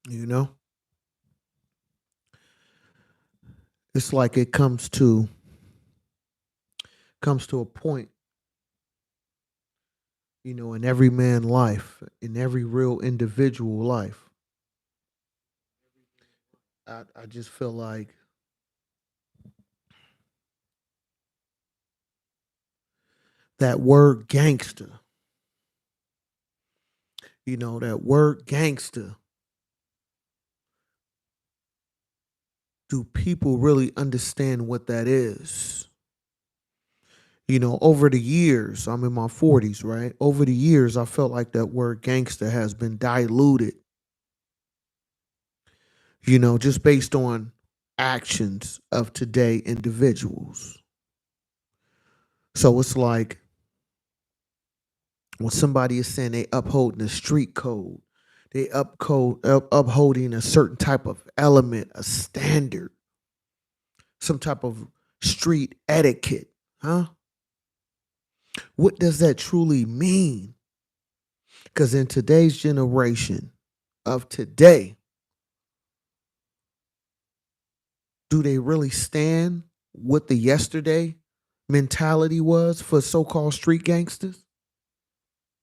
You know, it's like it comes to a point, in every man life, in every real individual life. I just feel like that word gangster, that word gangster, do people really understand what that is? Over the years, I'm in my 40s, right? Over the years, I felt like that word gangster has been diluted, just based on actions of today individuals. So it's like when somebody is saying they upholding the street code, they upholding a certain type of element, a standard, some type of street etiquette, huh? What does that truly mean? Because in today's generation of today, do they really stand what the yesterday mentality was for so-called street gangsters?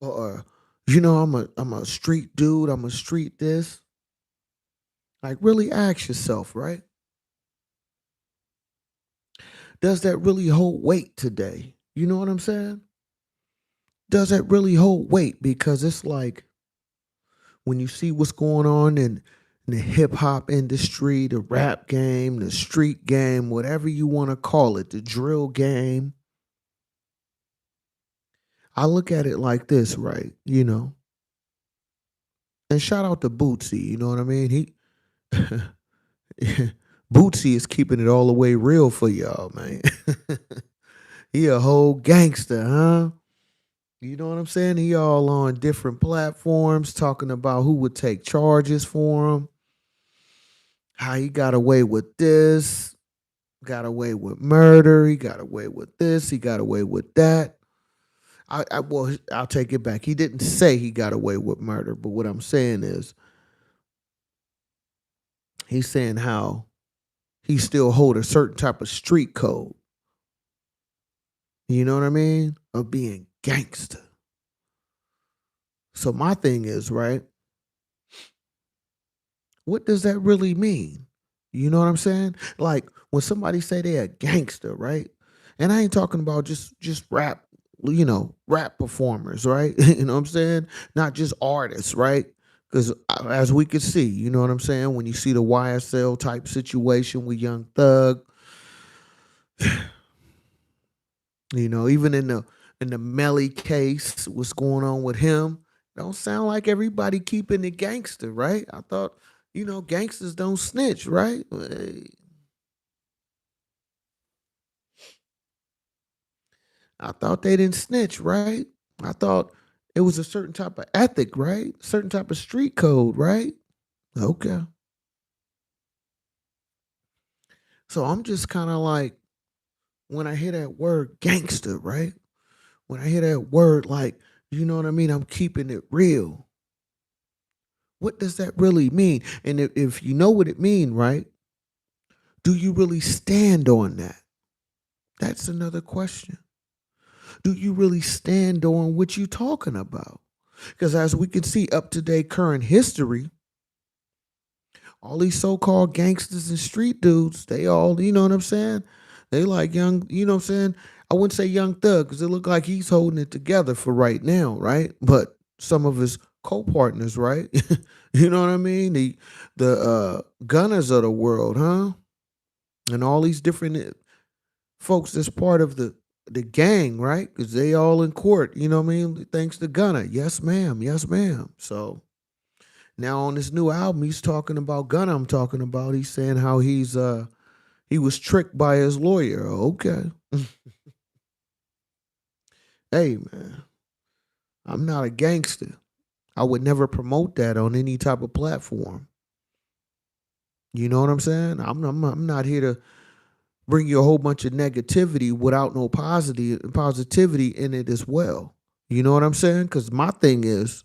Or I'm a street dude, I'm a street this. Like really ask yourself, right? Does that really hold weight today? You know what I'm saying? Does that really hold weight? Because it's like when you see what's going on in the hip hop industry, the rap game, the street game, whatever you want to call it, the drill game, I look at it like this, right? And shout out to Bootsy, you know what I mean? Bootsy is keeping it all the way real for y'all, man. He a whole gangster, huh? You know what I'm saying? He all on different platforms talking about who would take charges for him, how he got away with this, got away with murder, he got away with this, he got away with that. Well, I'll take it back. He didn't say he got away with murder, but what I'm saying is he's saying how he still hold a certain type of street code. You know what I mean? Of being gangster. So my thing is, right? What does that really mean? You know what I'm saying? Like when somebody say they're a gangster, right? And I ain't talking about just rap, rap performers, right? You know what I'm saying? Not just artists, right? Because as we could see, you know what I'm saying? When you see the YSL type situation with Young Thug, even in the Melly case, what's going on with him? Don't sound like everybody keeping it gangster, right? I thought, gangsters don't snitch, right? I thought they didn't snitch, right? I thought it was a certain type of ethic, right? Certain type of street code, right? Okay. So I'm just kind of like, when I hear that word gangster, right? When I hear that word, like, you know what I mean? I'm keeping it real. What does that really mean? And if you know what it means, right? Do you really stand on that? That's another question. Do you really stand on what you're talking about? Because as we can see up to date current history, all these so-called gangsters and street dudes, they all, you know what I'm saying? They like young, you know what I'm saying? I wouldn't say young thug because it look like he's holding it together for right now, right? But some of his co-partners, right? You know what I mean? The gunners of the world, huh? And all these different folks that's part of the gang, right? Because they all in court, you know what I mean? Thanks to Gunner. Yes, ma'am. Yes, ma'am. So now on this new album, he's talking about Gunna. I'm talking about. He's saying how he was tricked by his lawyer. Okay. Hey man, I'm not a gangster. I would never promote that on any type of platform. You know what I'm saying? I'm not here to bring you a whole bunch of negativity without no positivity in it as well. You know what I'm saying? Because my thing is,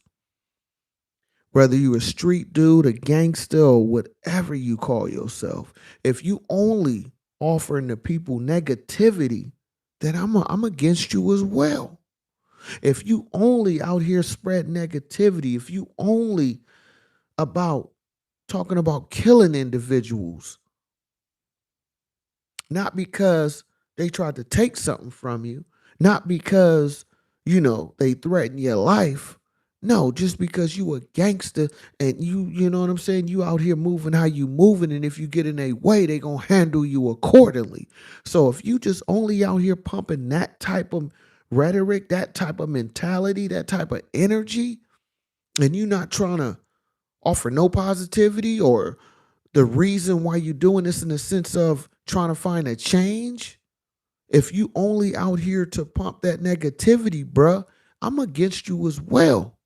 Whether you a street dude, a gangster, or whatever you call yourself, if you only offering the people negativity, then I'm against you as well. If you only out here spread negativity, if you only about talking about killing individuals, not because they tried to take something from you, not because, they threaten your life. No, just because you a gangster and you know what I'm saying, you out here moving how you moving, and if you get in a way, they gonna handle you accordingly. So if you just only out here pumping that type of rhetoric, that type of mentality, that type of energy, and you not trying to offer no positivity or the reason why you're doing this in the sense of trying to find a change, if you only out here to pump that negativity, bruh, I'm against you as well.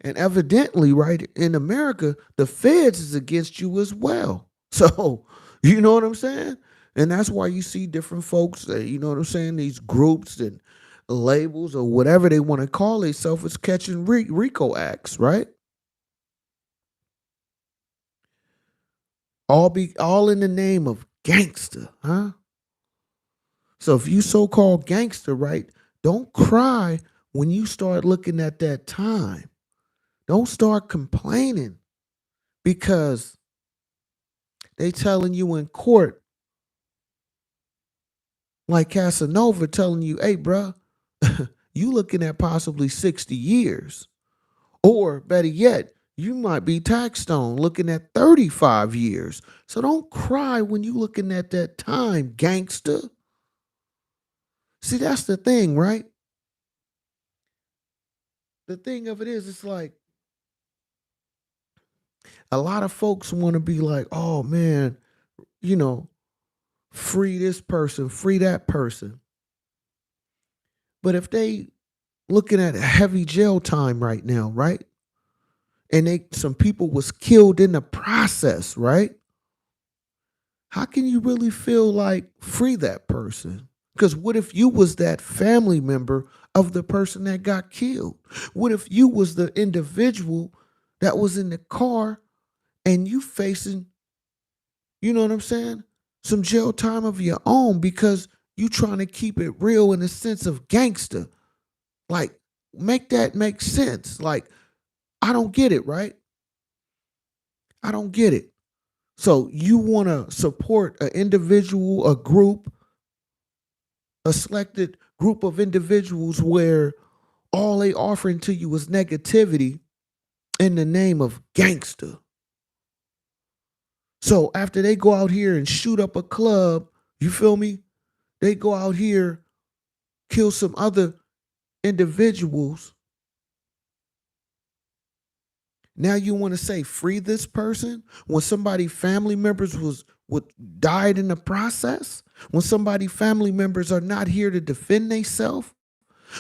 And evidently, right, in America, the feds is against you as well. So, you know what I'm saying? And that's why you see different folks, you know what I'm saying, these groups and labels or whatever they want to call themselves is catching RICO acts, right? All in the name of gangster, huh? So if you so-called gangster, right, don't cry when you start looking at that time. Don't start complaining because they telling you in court, like Casanova telling you, hey, bruh, you looking at possibly 60 years. Or better yet, you might be Taxstone looking at 35 years. So don't cry when you looking at that time, gangster. See, that's the thing, right? The thing of it is, it's like a lot of folks want to be like, oh man, you know, free this person, free that person. But if they looking at a heavy jail time right now, right? And some people was killed in the process, right? How can you really feel like free that person? Because what if you was that family member of the person that got killed? What if you was the individual that was in the car and you facing, you know what I'm saying, some jail time of your own because you trying to keep it real in the sense of gangster? Like, make that make sense. Like, I don't get it, right? I don't get it. So you want to support an individual, a group, a selected group of individuals where all they offering to you is negativity in the name of gangster. So after they go out here and shoot up a club, you feel me? They go out here, kill some other individuals. Now you want to say free this person when somebody family members was what died in the process? When somebody family members are not here to defend themselves?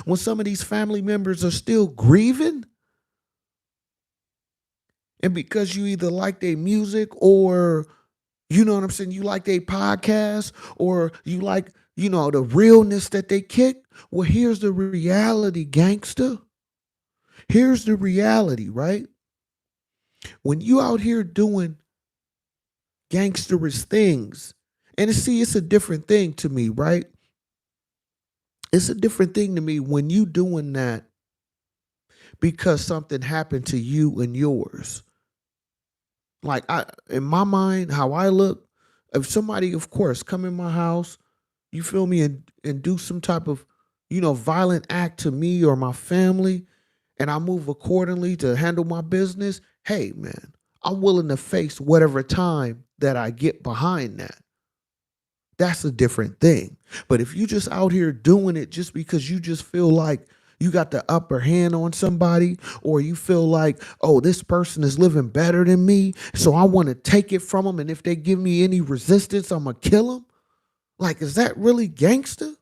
When some of these family members are still grieving? And because you either like their music or you know what I'm saying, you like their podcast or you like, the realness that they kick. Well, here's the reality, gangster. Here's the reality, right? When you out here doing gangsterous things, and see, it's a different thing to me, right? It's a different thing to me when you doing that because something happened to you and yours. Like in my mind, how I look, if somebody, of course, come in my house, you feel me, and do some type of, violent act to me or my family, and I move accordingly to handle my business, hey man, I'm willing to face whatever time that I get behind that. That's a different thing. But if you just out here doing it just because you just feel like you got the upper hand on somebody, or you feel like, oh, this person is living better than me, so I want to take it from them, and if they give me any resistance, I'm gonna kill them. Like, is that really gangster?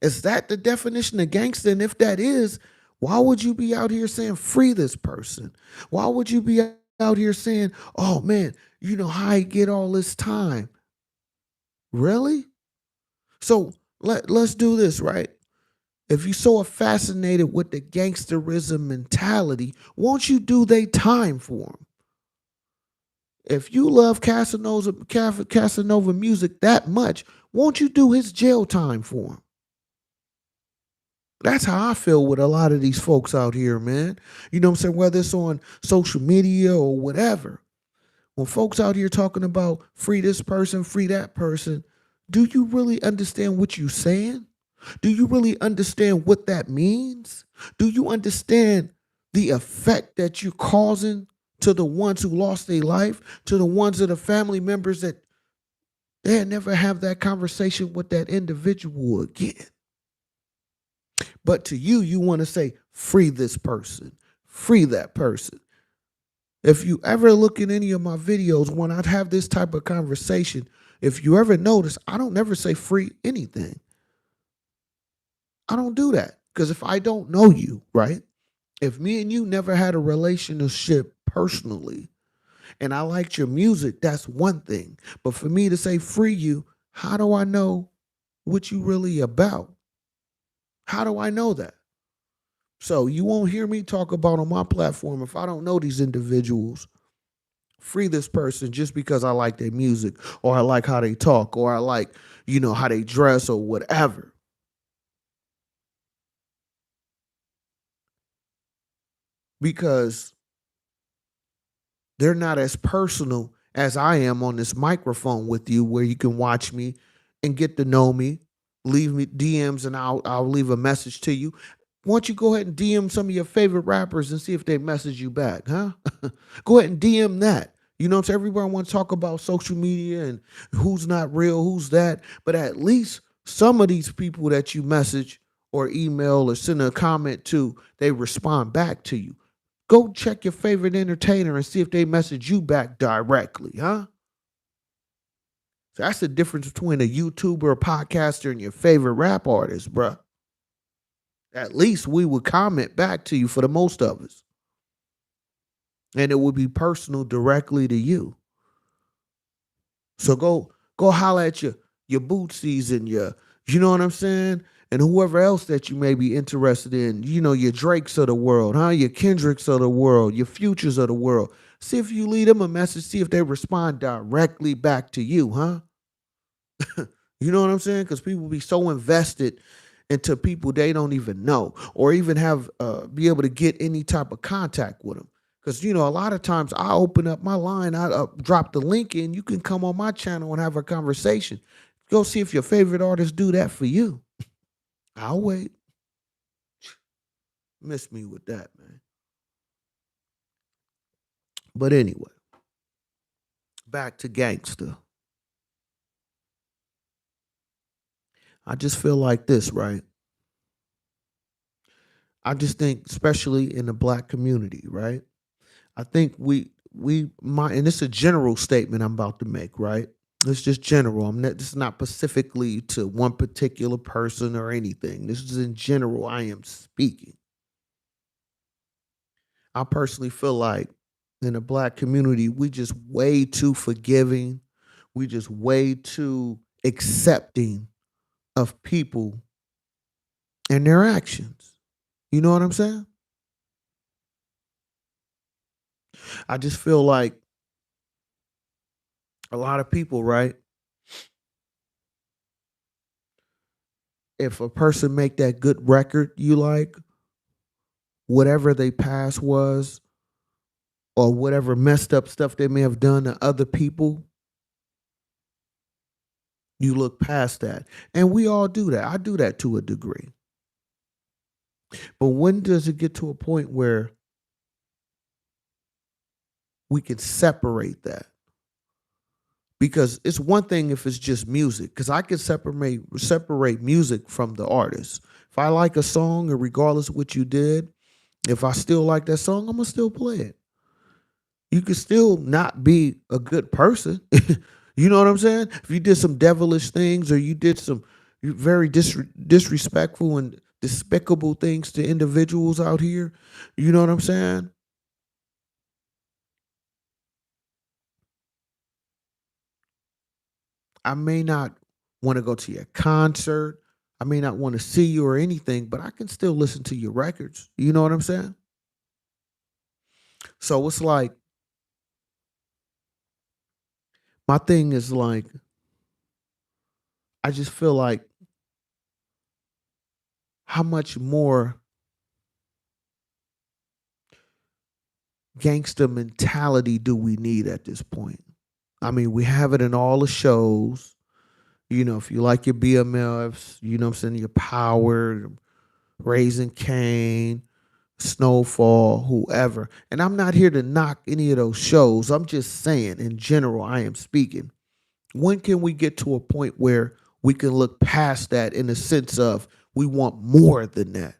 Is that the definition of gangster? And if that is, why would you be out here saying free this person? Why would you be out here saying, oh man, you know how I get all this time? Really? So let's do this, right? If you're so fascinated with the gangsterism mentality, won't you do they time for them? If you love Casanova music that much, won't you do his jail time for him? That's how I feel with a lot of these folks out here, man. You know what I'm saying? Whether it's on social media or whatever. When folks out here talking about free this person, free that person, do you really understand what you're saying? Do you really understand what that means? Do you understand the effect that you're causing to the ones who lost their life, to the ones that are family members that they never have that conversation with that individual again? But to you, you want to say, free this person, free that person. If you ever look at any of my videos, when I have this type of conversation, if you ever notice, I don't never say free anything. I don't do that. Because if I don't know you, right? If me and you never had a relationship personally and I liked your music, that's one thing. But for me to say free you, how do I know what you really about? How do I know that? So you won't hear me talk about on my platform if I don't know these individuals. Free this person just because I like their music or I like how they talk or I like, how they dress or whatever. Because they're not as personal as I am on this microphone with you where you can watch me and get to know me, leave me DMs and I'll leave a message to you. Why don't you go ahead and DM some of your favorite rappers and see if they message you back, huh? Go ahead and DM that. You know, so everybody want to talk about social media and who's not real, who's that. But at least some of these people that you message or email or send a comment to, they respond back to you. Go check your favorite entertainer and see if they message you back directly, huh? So that's the difference between a YouTuber, a podcaster, and your favorite rap artist, bruh. At least we would comment back to you for the most of us. And it would be personal directly to you. So go holler at your Bootsies and you know what I'm saying? And whoever else that you may be interested in, your Drakes of the world, huh? Your Kendricks of the world, your Futures of the world. See if you leave them a message, see if they respond directly back to you, huh? You know what I'm saying? Because people be so invested into people they don't even know or even have be able to get any type of contact with them. Because a lot of times I open up my line, I drop the link in. You can come on my channel and have a conversation. Go see if your favorite artists do that for you. I'll wait. Miss me with that, man. But anyway, back to gangster. I just feel like this, right? I just think, especially in the black community, right? I think we might, and it's a general statement I'm about to make, right? It's just general. This is not specifically to one particular person or anything. This is in general. I am speaking. I personally feel like in the black community, we just way too forgiving. We just way too accepting of people and their actions. You know what I'm saying? I just feel like a lot of people, right? If a person make that good record you like, whatever they past was, or whatever messed up stuff they may have done to other people, you look past that. And we all do that. I do that to a degree. But when does it get to a point where we can separate that? Because it's one thing if it's just music, because I can separate music from the artist. If I like a song, and regardless of what you did, if I still like that song, I'm gonna still play it. You can still not be a good person. You know what I'm saying? If you did some devilish things or you did some very disrespectful and despicable things to individuals out here, you know what I'm saying? I may not want to go to your concert. I may not want to see you or anything, but I can still listen to your records. You know what I'm saying? So it's like my thing is like I just feel like how much more gangster mentality do we need at this point? I mean, we have it in all the shows. You know, if you like your BMFs, you know what I'm saying, your Power, Raising Cane, Snowfall, whoever. And I'm not here to knock any of those shows. I'm just saying, in general, I am speaking. When can we get to a point where we can look past that in the sense of we want more than that?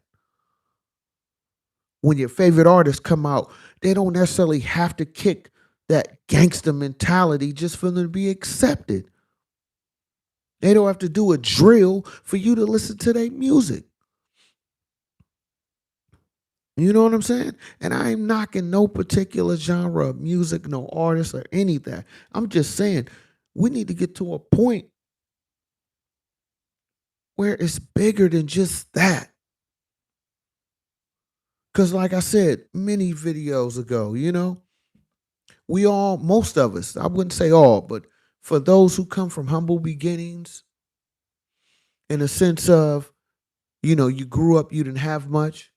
When your favorite artists come out, they don't necessarily have to kick that gangster mentality just for them to be accepted. They don't have to do a drill for you to listen to their music. You know what I'm saying? And I ain't knocking no particular genre of music, no artist or anything. I'm just saying we need to get to a point where it's bigger than just that. Because, like I said many videos ago, you know, we all, most of us, I wouldn't say all, but for those who come from humble beginnings, in a sense of, you know, you grew up, you didn't have much.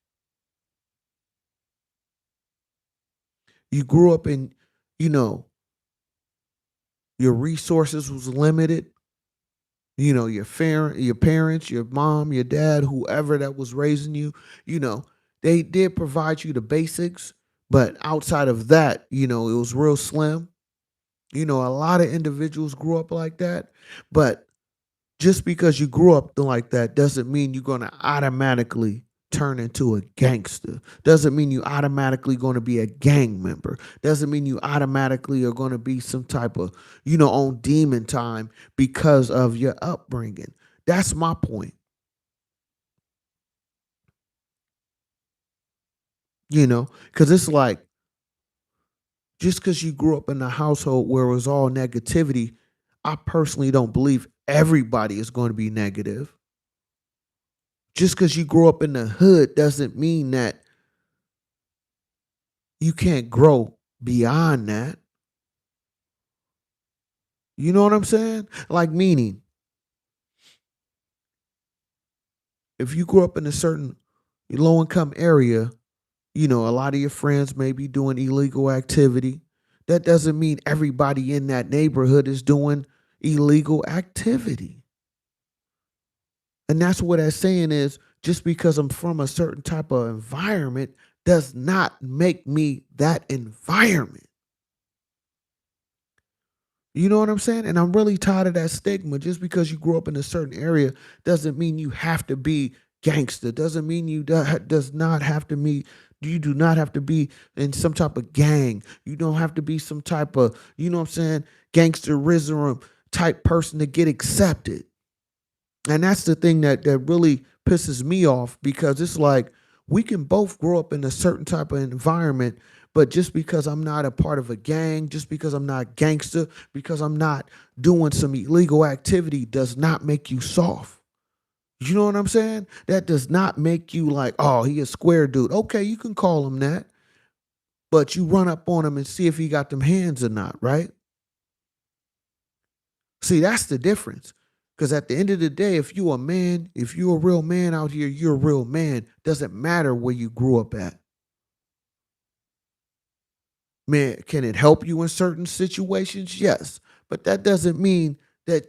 You grew up in, you know, your resources was limited. You know, your parents, your mom, your dad, whoever that was raising you, you know, they did provide you the basics, but outside of that, you know, it was real slim. You know, a lot of individuals grew up like that, but just because you grew up like that doesn't mean you're going to automatically turn into a gangster. Doesn't mean you automatically going to be a gang member. Doesn't mean you automatically are going to be some type of, you know, on demon time because of your upbringing. That's my point. You know, because it's like just because you grew up in a household where it was all negativity, I personally don't believe everybody is going to be negative. Just because you grow up in the hood doesn't mean that you can't grow beyond that. You know what I'm saying? Like, meaning, if you grew up in a certain low income area, you know, a lot of your friends may be doing illegal activity. That doesn't mean everybody in that neighborhood is doing illegal activity. And that's what I'm saying is just because I'm from a certain type of environment does not make me that environment. You know what I'm saying? And I'm really tired of that stigma. Just because you grew up in a certain area doesn't mean you have to be gangster. Doesn't mean does not have to meet. You do not have to be in some type of gang. You don't have to be some type of, you know what I'm saying, gangsterism type person to get accepted. And that's the thing that really pisses me off because it's like we can both grow up in a certain type of environment, but just because I'm not a part of a gang, just because I'm not gangster, because I'm not doing some illegal activity does not make you soft. You know what I'm saying? That does not make you like, oh, he a square dude. Okay, you can call him that, but you run up on him and see if he got them hands or not, right? See, that's the difference. Because at the end of the day, if you a man, if you're a real man out here, you're a real man. Doesn't matter where you grew up at. Man, can it help you in certain situations? Yes. But that doesn't mean that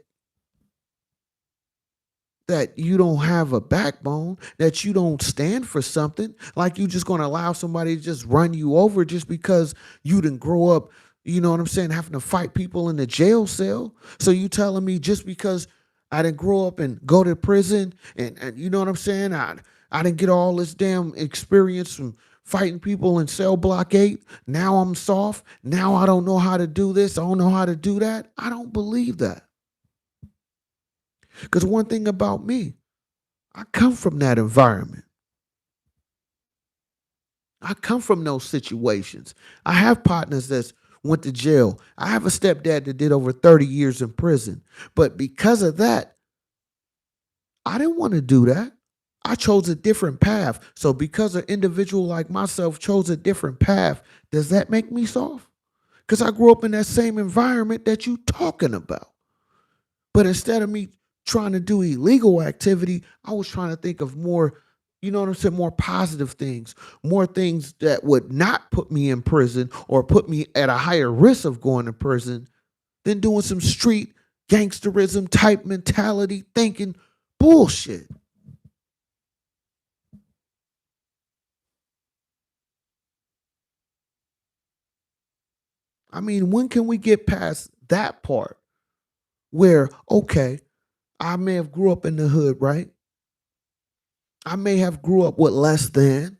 you don't have a backbone, that you don't stand for something, like you just gonna allow somebody to just run you over just because you didn't grow up, you know what I'm saying, having to fight people in the jail cell. So you telling me just because I didn't grow up and go to prison and you know what I'm saying, I didn't get all this damn experience from fighting people in cell block 8. Now I'm soft. Now I don't know how to do this. I don't know how to do that. I don't believe that. Because one thing about me, I come from that environment. I come from those situations. I have partners that's went to jail. I have a stepdad that did over 30 years in prison. But because of that, I didn't want to do that. I chose a different path. So because an individual like myself chose a different path, does that make me soft? Because I grew up in that same environment that you talking about. But instead of me trying to do illegal activity, I was trying to think of more, you know what I'm saying, more positive things, more things that would not put me in prison or put me at a higher risk of going to prison than doing some street gangsterism type mentality thinking bullshit. I mean, when can we get past that part where, okay, I may have grew up in the hood, right? I may have grew up with less than,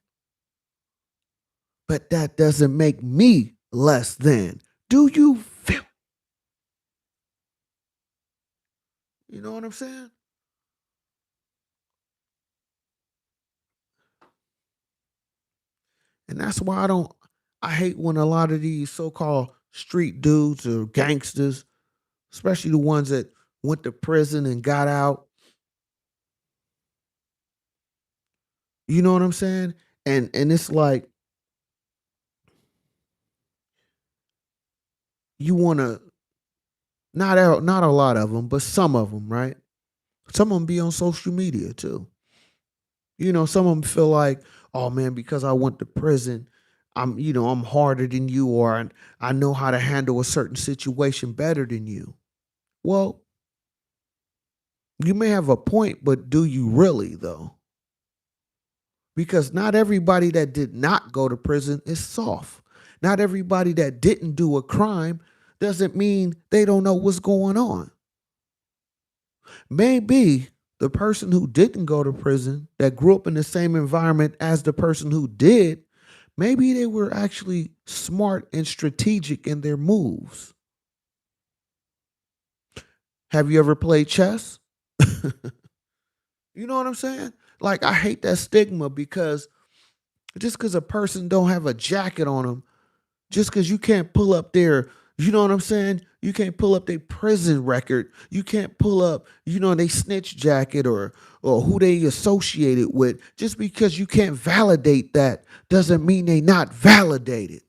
but that doesn't make me less than. Do you feel? You know what I'm saying? And that's why I hate when a lot of these so-called street dudes or gangsters, especially the ones that went to prison and got out, you know what I'm saying? And it's like you want to not a lot of them, but some of them, right? Some of them be on social media too. You know, some of them feel like, oh man, because I went to prison, I'm harder than you, or I know how to handle a certain situation better than you. Well, you may have a point, but do you really though? Because not everybody that did not go to prison is soft. Not everybody that didn't do a crime doesn't mean they don't know what's going on. Maybe the person who didn't go to prison, that grew up in the same environment as the person who did, maybe they were actually smart and strategic in their moves. Have you ever played chess? You know what I'm saying? Like I hate that stigma because just because a person don't have a jacket on them, just because you can't pull up their, you know what I'm saying? You can't pull up their prison record. You can't pull up, they snitch jacket or who they associated with. Just because you can't validate that doesn't mean they not validated.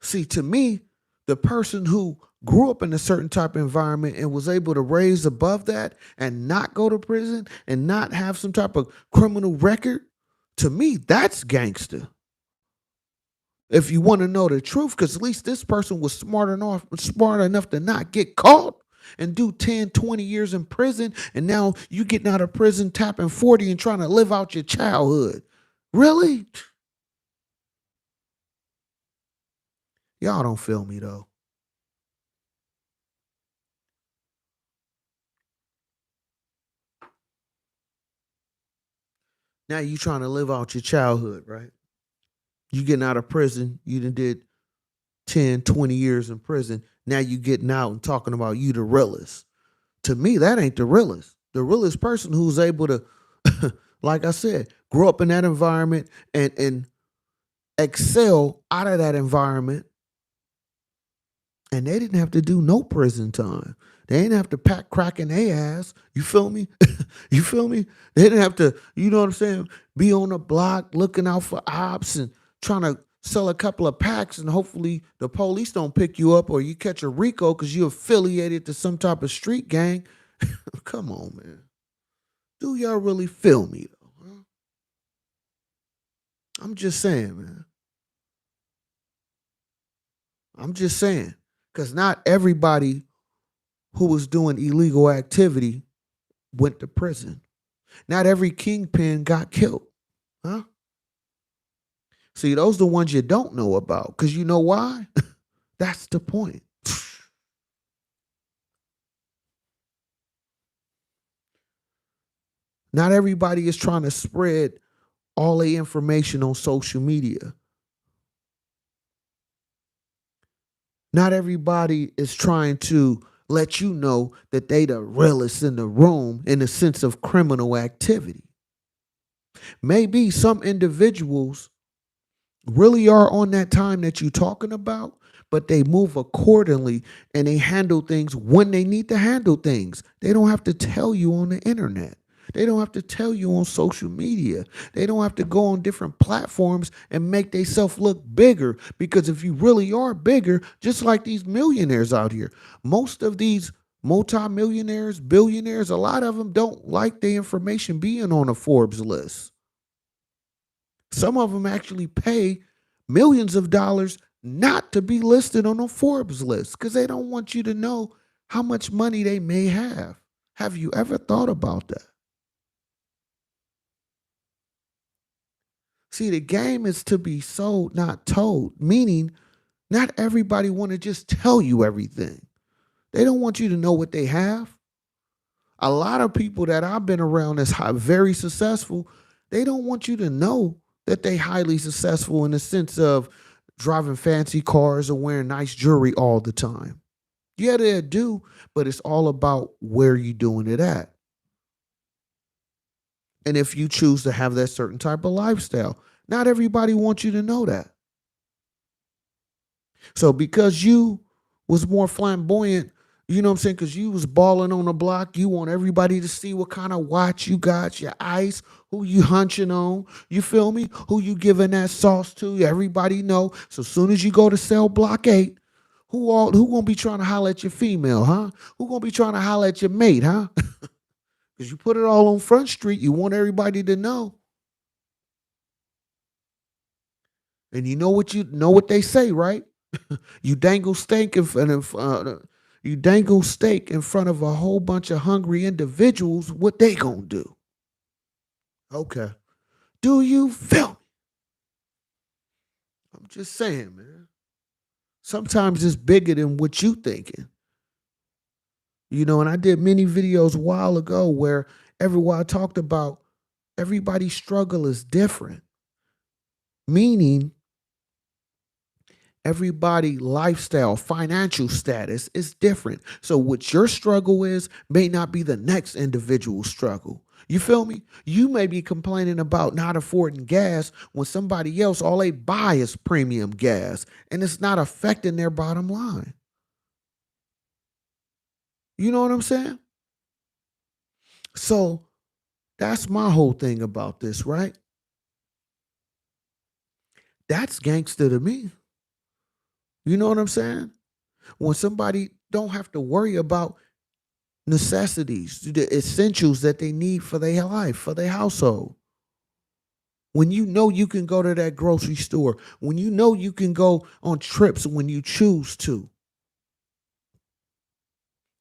See, to me, the person who grew up in a certain type of environment and was able to raise above that and not go to prison and not have some type of criminal record, to me, that's gangster. If you want to know the truth, because at least this person was smart enough to not get caught and do 10, 20 years in prison, and now you getting out of prison tapping 40 and trying to live out your childhood. Really? Y'all don't feel me though. Now you trying to live out your childhood, right? You getting out of prison, you done did 10, 20 years in prison. Now you getting out and talking about you the realest. To me, that ain't the realest. The realest person who's able to, like I said, grow up in that environment and excel out of that environment, and they didn't have to do no prison time. They didn't have to pack crack in their ass. You feel me? You feel me? They didn't have to, you know what I'm saying, be on the block looking out for ops and trying to sell a couple of packs, and hopefully the police don't pick you up or you catch a RICO because you're affiliated to some type of street gang. Come on, man. Do y'all really feel me though? Huh? I'm just saying, man. I'm just saying. Because not everybody who was doing illegal activity went to prison. Not every kingpin got killed. Huh? See, those are the ones you don't know about. Because you know why? That's the point. Not everybody is trying to spread all the information on social media. Not everybody is trying to let you know that they the realest in the room in the sense of criminal activity. Maybe some individuals really are on that time that you're talking about, but they move accordingly and they handle things when they need to handle things. They don't have to tell you on the internet. They don't have to tell you on social media. They don't have to go on different platforms and make themselves look bigger. Because if you really are bigger, just like these millionaires out here, most of these multimillionaires, billionaires, a lot of them don't like the information being on a Forbes list. Some of them actually pay millions of dollars not to be listed on a Forbes list because they don't want you to know how much money they may have. Have you ever thought about that? See, the game is to be sold, not told, meaning not everybody want to just tell you everything. They don't want you to know what they have. A lot of people that I've been around that's very successful, they don't want you to know that they highly successful in the sense of driving fancy cars or wearing nice jewelry all the time. Yeah, they do, but it's all about where you doing it at. And if you choose to have that certain type of lifestyle, not everybody wants you to know that. So because you was more flamboyant, you know what I'm saying? Because you was balling on the block, you want everybody to see what kind of watch you got, your ice, who you hunching on. You feel me? Who you giving that sauce to? Everybody know. So as soon as you go to sell block 8, who gonna be trying to holler at your female, huh? Who gonna be trying to holler at your mate, huh? Because you put it all on Front Street, you want everybody to know. And you know what they say, right? You dangle steak in front of you dangle steak in front of a whole bunch of hungry individuals. What they gonna do? Okay. Do you feel me? I'm just saying, man. Sometimes it's bigger than what you thinking. And I did many videos a while ago where everyone I talked about everybody's struggle is different. Meaning everybody lifestyle, financial status is different. So what your struggle is may not be the next individual's struggle. You feel me? You may be complaining about not affording gas when somebody else all they buy is premium gas and it's not affecting their bottom line. You know what I'm saying? So that's my whole thing about this, right? That's gangster to me. You know what I'm saying? When somebody don't have to worry about necessities, the essentials that they need for their life, for their household. When you know you can go to that grocery store, when you know you can go on trips when you choose to,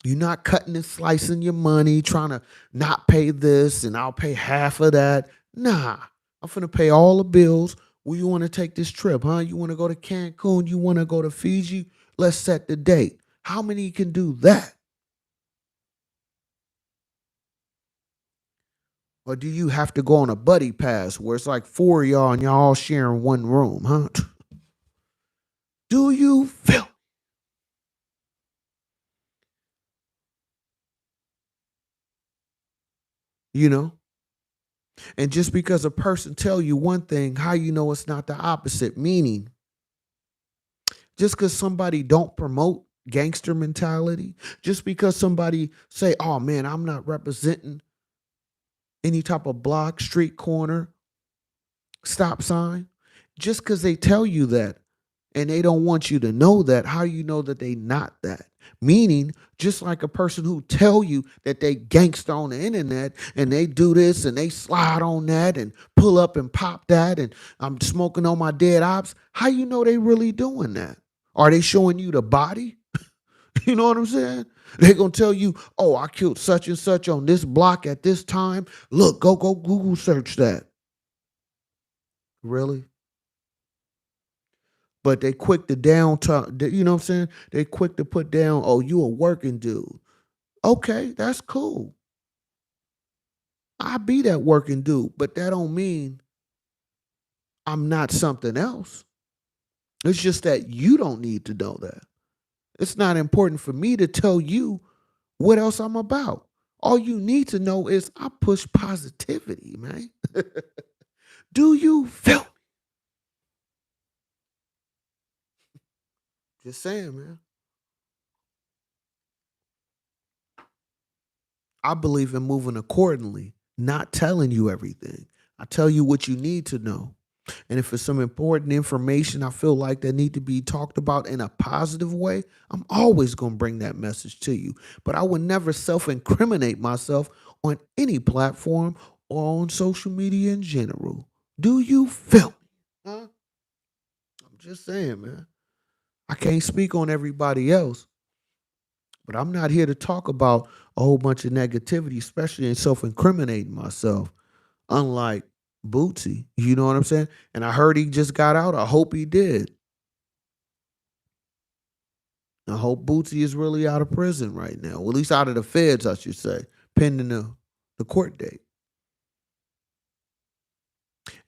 you're not cutting and slicing your money, trying to not pay this and I'll pay half of that. Nah, I'm finna pay all the bills. Where you want to take this trip, huh? You want to go to Cancun? You want to go to Fiji? Let's set the date. How many can do that? Or do you have to go on a buddy pass where it's like 4 of y'all and y'all all sharing one room, huh? Do you feel? You know? And just because a person tell you one thing, how you know it's not the opposite? Meaning, just because somebody don't promote gangster mentality, just because somebody say, oh man, I'm not representing any type of block, street corner, stop sign, just because they tell you that and they don't want you to know that, how you know that they not that? Meaning, just like a person who tell you that they gangster on the internet and they do this and they slide on that and pull up and pop that and I'm smoking on my dead ops, how you know they really doing that? Are they showing you the body? You know what I'm saying? They're gonna tell you, oh, I killed such and such on this block at this time. Look, go Google search that. Really? But they quick to down talk, you know what I'm saying? They quick to put down, oh, you a working dude. Okay, that's cool. I be that working dude, but that don't mean I'm not something else. It's just that you don't need to know that. It's not important for me to tell you what else I'm about. All you need to know is I push positivity, man. Do you feel Just saying, man. I believe in moving accordingly, not telling you everything. I tell you what you need to know. And if it's some important information I feel like that need to be talked about in a positive way, I'm always going to bring that message to you. But I would never self-incriminate myself on any platform or on social media in general. Do you feel me? Huh? I'm just saying, man. I can't speak on everybody else, but I'm not here to talk about a whole bunch of negativity, especially in self-incriminating myself. Unlike Bootsy, you know what I'm saying? And I heard he just got out. I hope he did. I hope Bootsy is really out of prison right now. Well, at least out of the feds, I should say, pending the court date.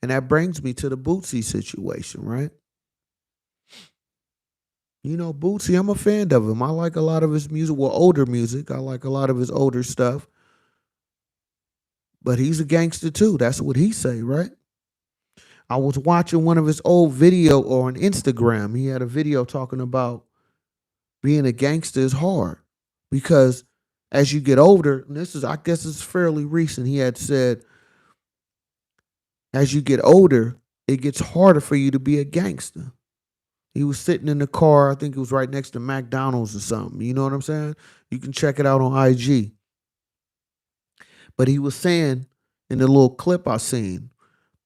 And that brings me to the Bootsy situation, right? You know, Bootsy, I'm a fan of him. I like a lot of his music. Well, older music. I like a lot of his older stuff. But he's a gangster too. That's what he say, right? I was watching one of his old video or on Instagram. He had a video talking about being a gangster is hard because as you get older, and this is, I guess it's fairly recent, he had said, as you get older, it gets harder for you to be a gangster. He was sitting in the car, I think it was right next to McDonald's or something. You know what I'm saying? You can check it out on IG. But he was saying in the little clip I seen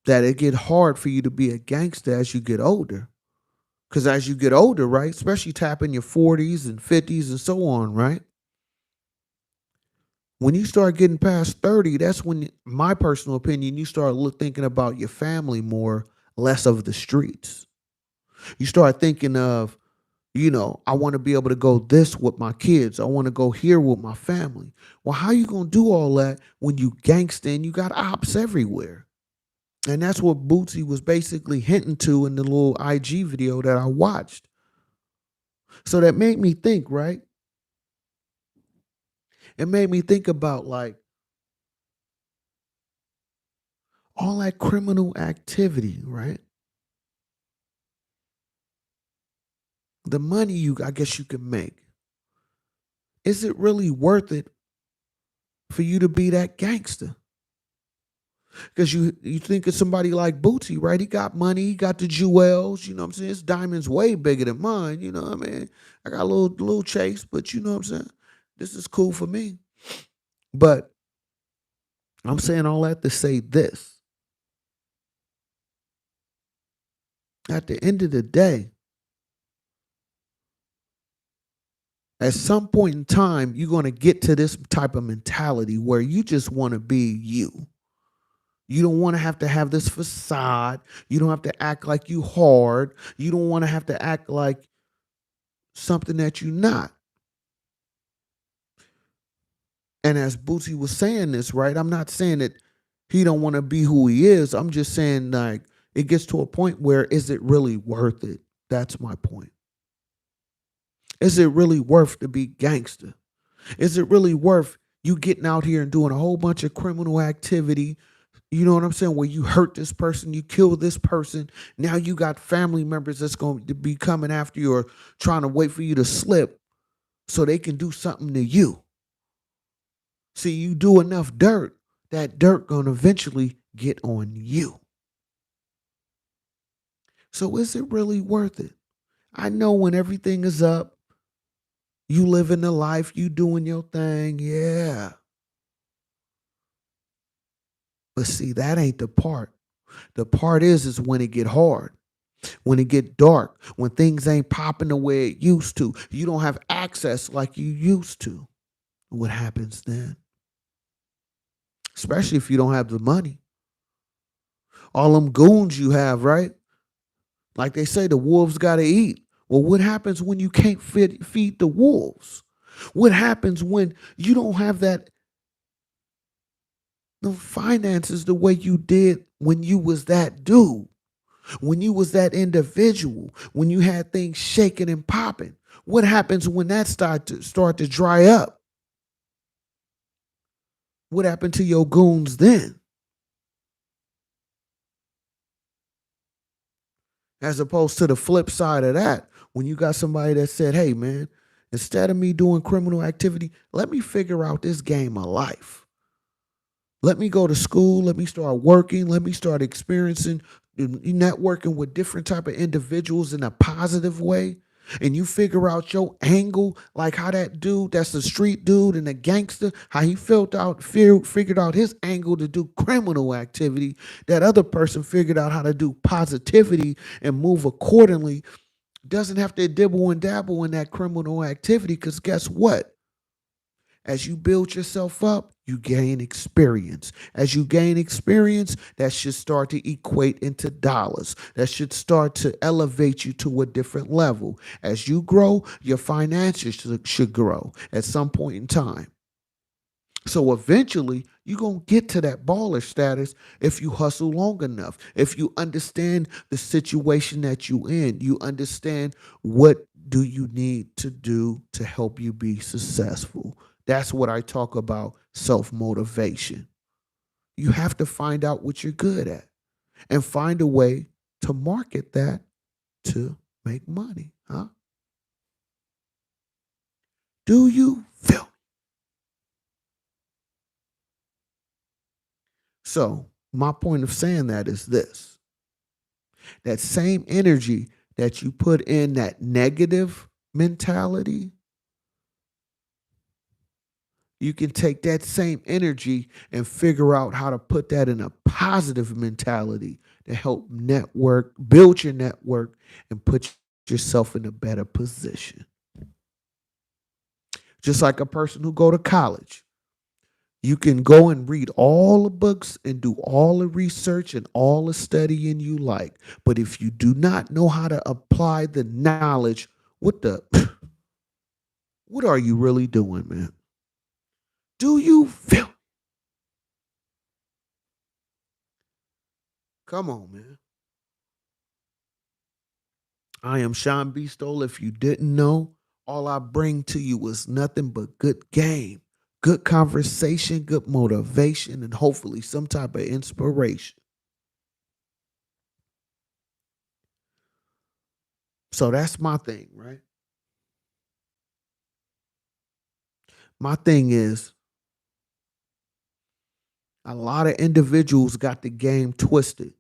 that it get hard for you to be a gangster as you get older. Because as you get older, right, especially tapping your 40s and 50s and so on, right? When you start getting past 30, that's when, my personal opinion, you start thinking about your family more, less of the streets. You start thinking of, I want to be able to go this with my kids. I want to go here with my family. Well, how you going to do all that when you gangster and you got ops everywhere? And that's what Bootsy was basically hinting to in the little IG video that I watched. So that made me think, right? It made me think about like all that criminal activity, right? The money I guess you can make. Is it really worth it for you to be that gangster? Because you think of somebody like Bootsy, right? He got money, he got the jewels, you know what I'm saying? His diamond's way bigger than mine, you know what I mean? I got a little chase, but you know what I'm saying? This is cool for me. But I'm saying all that to say this. At the end of the day, at some point in time, you're going to get to this type of mentality where you just want to be you. You don't want to have this facade. You don't have to act like you hard. You don't want to have to act like something that you're not. And as Bootsy was saying this, right? I'm not saying that he don't want to be who he is. I'm just saying like it gets to a point where is it really worth it? That's my point. Is it really worth to be gangster? Is it really worth you getting out here and doing a whole bunch of criminal activity? You know what I'm saying? Where you hurt this person, you kill this person. Now you got family members that's going to be coming after you or trying to wait for you to slip so they can do something to you. See, you do enough dirt, that dirt gonna eventually get on you. So is it really worth it? I know when everything is up, you living the life, you doing your thing, yeah. But see, that ain't the part. The part is when it get hard, when it get dark, when things ain't popping the way it used to. You don't have access like you used to. What happens then? Especially if you don't have the money. All them goons you have, right? Like they say, the wolves got to eat. Well, what happens when you can't feed the wolves? What happens when you don't have the finances the way you did when you was that dude, when you was that individual, when you had things shaking and popping? What happens when that start to dry up? What happened to your goons then? As opposed to the flip side of that, When you got somebody that said, hey, man, instead of me doing criminal activity, let me figure out this game of life. Let me go to school. Let me start working. Let me start experiencing networking with different type of individuals in a positive way. And you figure out your angle, like how that dude, that's the street dude and the gangster, how he figured out his angle to do criminal activity. That other person figured out how to do positivity and move accordingly. Doesn't have to dibble and dabble in that criminal activity, because guess what? As you build yourself up, you gain experience. As you gain experience, that should start to equate into dollars. That should start to elevate you to a different level. As you grow, your finances should grow at some point in time. So eventually, you're going to get to that baller status if you hustle long enough. If you understand the situation that you in, you understand what do you need to do to help you be successful. That's what I talk about, self-motivation. You have to find out what you're good at and find a way to market that to make money, huh? Do you feel me? So, my point of saying that is this: that same energy that you put in that negative mentality, you can take that same energy and figure out how to put that in a positive mentality to help network, build your network, and put yourself in a better position. Just like a person who go to college. You can go and read all the books and do all the research and all the studying you like. But if you do not know how to apply the knowledge, what the what are you really doing, man? Do you feel? Come on, man. I am Sean B. Stoll. If you didn't know, all I bring to you is nothing but good game, good conversation, good motivation, and hopefully some type of inspiration. So that's my thing, right? My thing is a lot of individuals got the game twisted.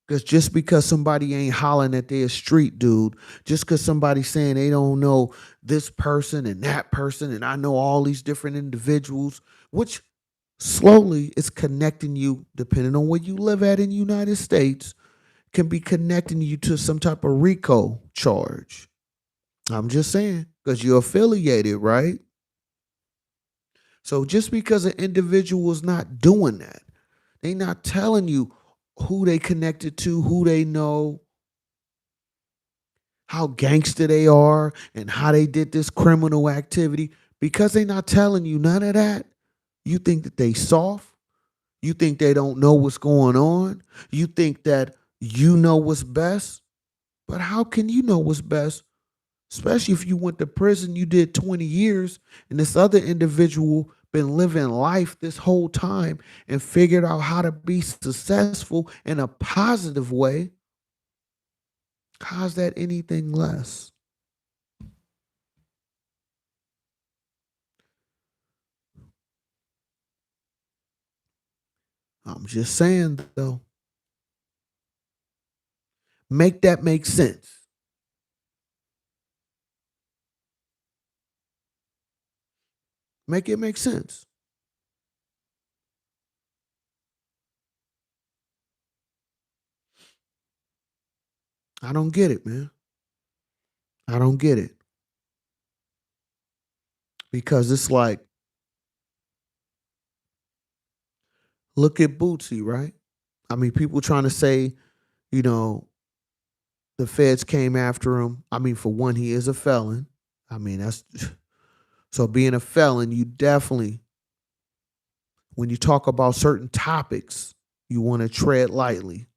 Because just because somebody ain't hollering at their street dude, just because somebody saying they don't know this person, and I know all these different individuals, which slowly is connecting you, depending on where you live at in the United States, can be connecting you to some type of RICO charge. I'm just saying, because you're affiliated, right? So just because an individual is not doing that, they not telling you who they connected to, who they know, how gangster they are, and how they did this criminal activity. Because they not telling you none of that, you think that they soft. You think they don't know what's going on. You think that you know what's best. But how can you know what's best? Especially if you went to prison, you did 20 years, and this other individual been living life this whole time and figured out how to be successful in a positive way. How's that anything less? I'm just saying, though, make that make sense. Make it make sense. I don't get it, man. I don't get it, because it's like, look at Bootsy, right? I mean, people trying to say, you know, the feds came after him. I mean, for one, he is a felon. I mean, that's so being a felon, you definitely, when you talk about certain topics, you want to tread lightly,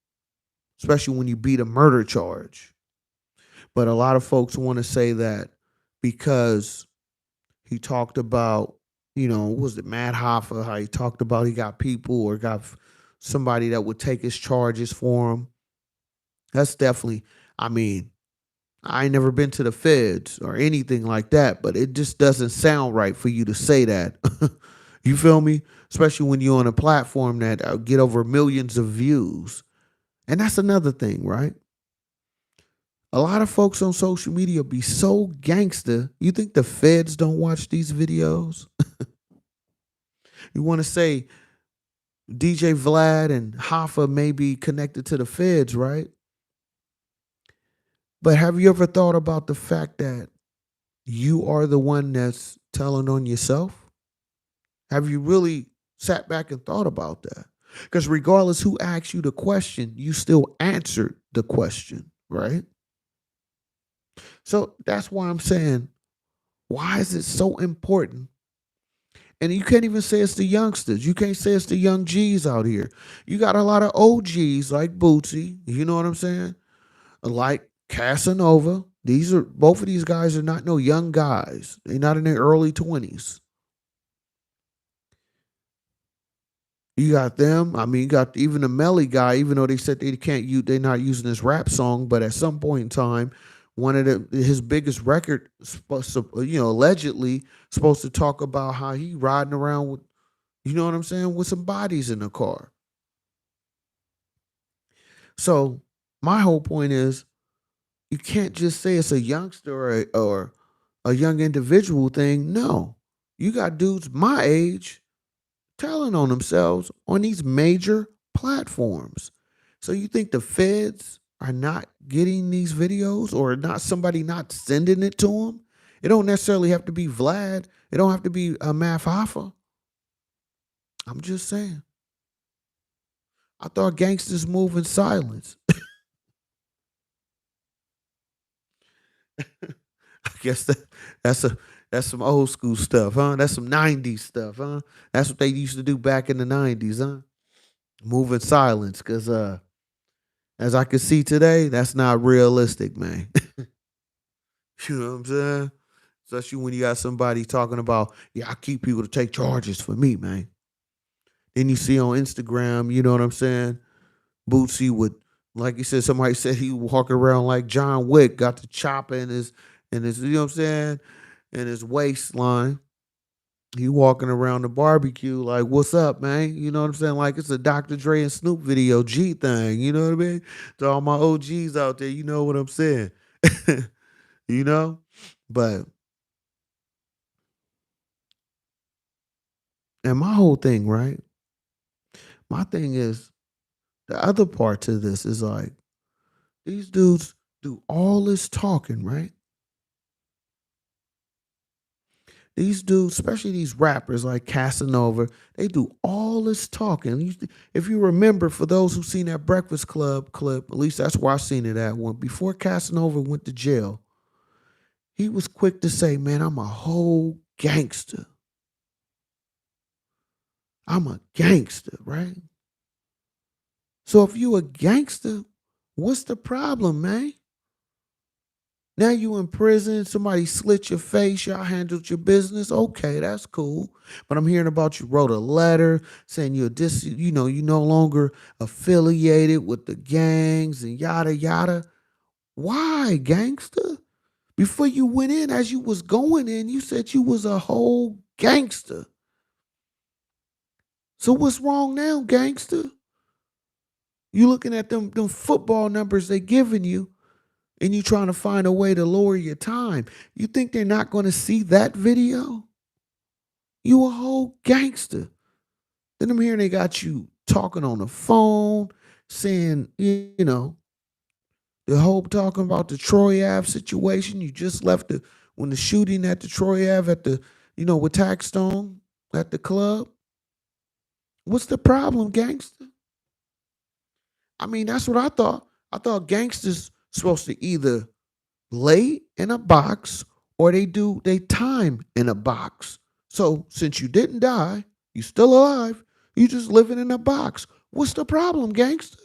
especially when you beat a murder charge. But a lot of folks want to say that because he talked about, was it Matt Hoffa, how he talked about he got people or got somebody that would take his charges for him. That's definitely, I mean, I ain't never been to the feds or anything like that, but it just doesn't sound right for you to say that. You feel me? Especially when you're on a platform that get over millions of views. And that's another thing, right? A lot of folks on social media be so gangster. You think the feds don't watch these videos? You want to say DJ Vlad and Hoffa may be connected to the feds, right? But have you ever thought about the fact that you are the one that's telling on yourself? Have you really sat back and thought about that? Because regardless who asks you the question, you still answered the question, right? So that's why I'm saying, why is it so important? And you can't even say it's the youngsters. You can't say it's the young G's out here. You got a lot of OGs like Bootsy, you know what I'm saying? Like Casanova. These are both of these guys are not no young guys. They're not in their early 20s. You got them. I mean, you got even the Melly guy. Even though they said they can't use, they're not using this rap song. But at some point in time, one of his biggest record, allegedly supposed to talk about how he riding around with, you know what I'm saying, with some bodies in the car. So my whole point is, you can't just say it's a youngster or a young individual thing. No, you got dudes my age telling on themselves on these major platforms. So you think the feds are not getting these videos or not somebody not sending it to them? It don't necessarily have to be Vlad. It don't have to be Math Hoffa. I'm just saying. I thought gangsters move in silence. I guess that's a that's some old school stuff, huh? That's some 90s stuff, huh? That's what they used to do back in the 90s, huh? Move in silence, because as I can see today, that's not realistic, man. You know what I'm saying? Especially when you got somebody talking about, yeah, I keep people to take charges for me, man. Then you see on Instagram, you know what I'm saying? Bootsy would, like you said, somebody said he walking around like John Wick, got the chopper in his, you know what I'm saying? In his waistline. He walking around the barbecue like, what's up, man? You know what I'm saying? Like it's a Dr. Dre and Snoop video G thing. You know what I mean? To all my OGs out there, you know what I'm saying. You know? But and my whole thing, right? My thing is the other part to this is like these dudes do all this talking, right? These dudes, especially these rappers like Casanova, they do all this talking. If you remember, for those who've seen that Breakfast Club clip, at least that's where I seen it at one. Before Casanova went to jail, he was quick to say, "Man, I'm a whole gangster. I'm a gangster, right?" So if you a gangster, what's the problem, man? Now you in prison, somebody slit your face, y'all handled your business. Okay, that's cool. But I'm hearing about you wrote a letter saying you no longer affiliated with the gangs and yada yada. Why, gangster? Before you went in, as you was going in, you said you was a whole gangster. So what's wrong now, gangster? You looking at them football numbers they giving you, and you trying to find a way to lower your time. You think they're not going to see that video? You a whole gangster. Then I'm hearing they got you talking on the phone, saying, the whole talking about the Troy Ave situation. You just left when the shooting at the Troy Ave at the, with Taxstone at the club. What's the problem, gangster? I mean, that's what I thought. I thought gangsters supposed to either lay in a box or they do they time in a box. So since you didn't die, you still alive, you just living in a box. What's the problem, gangster?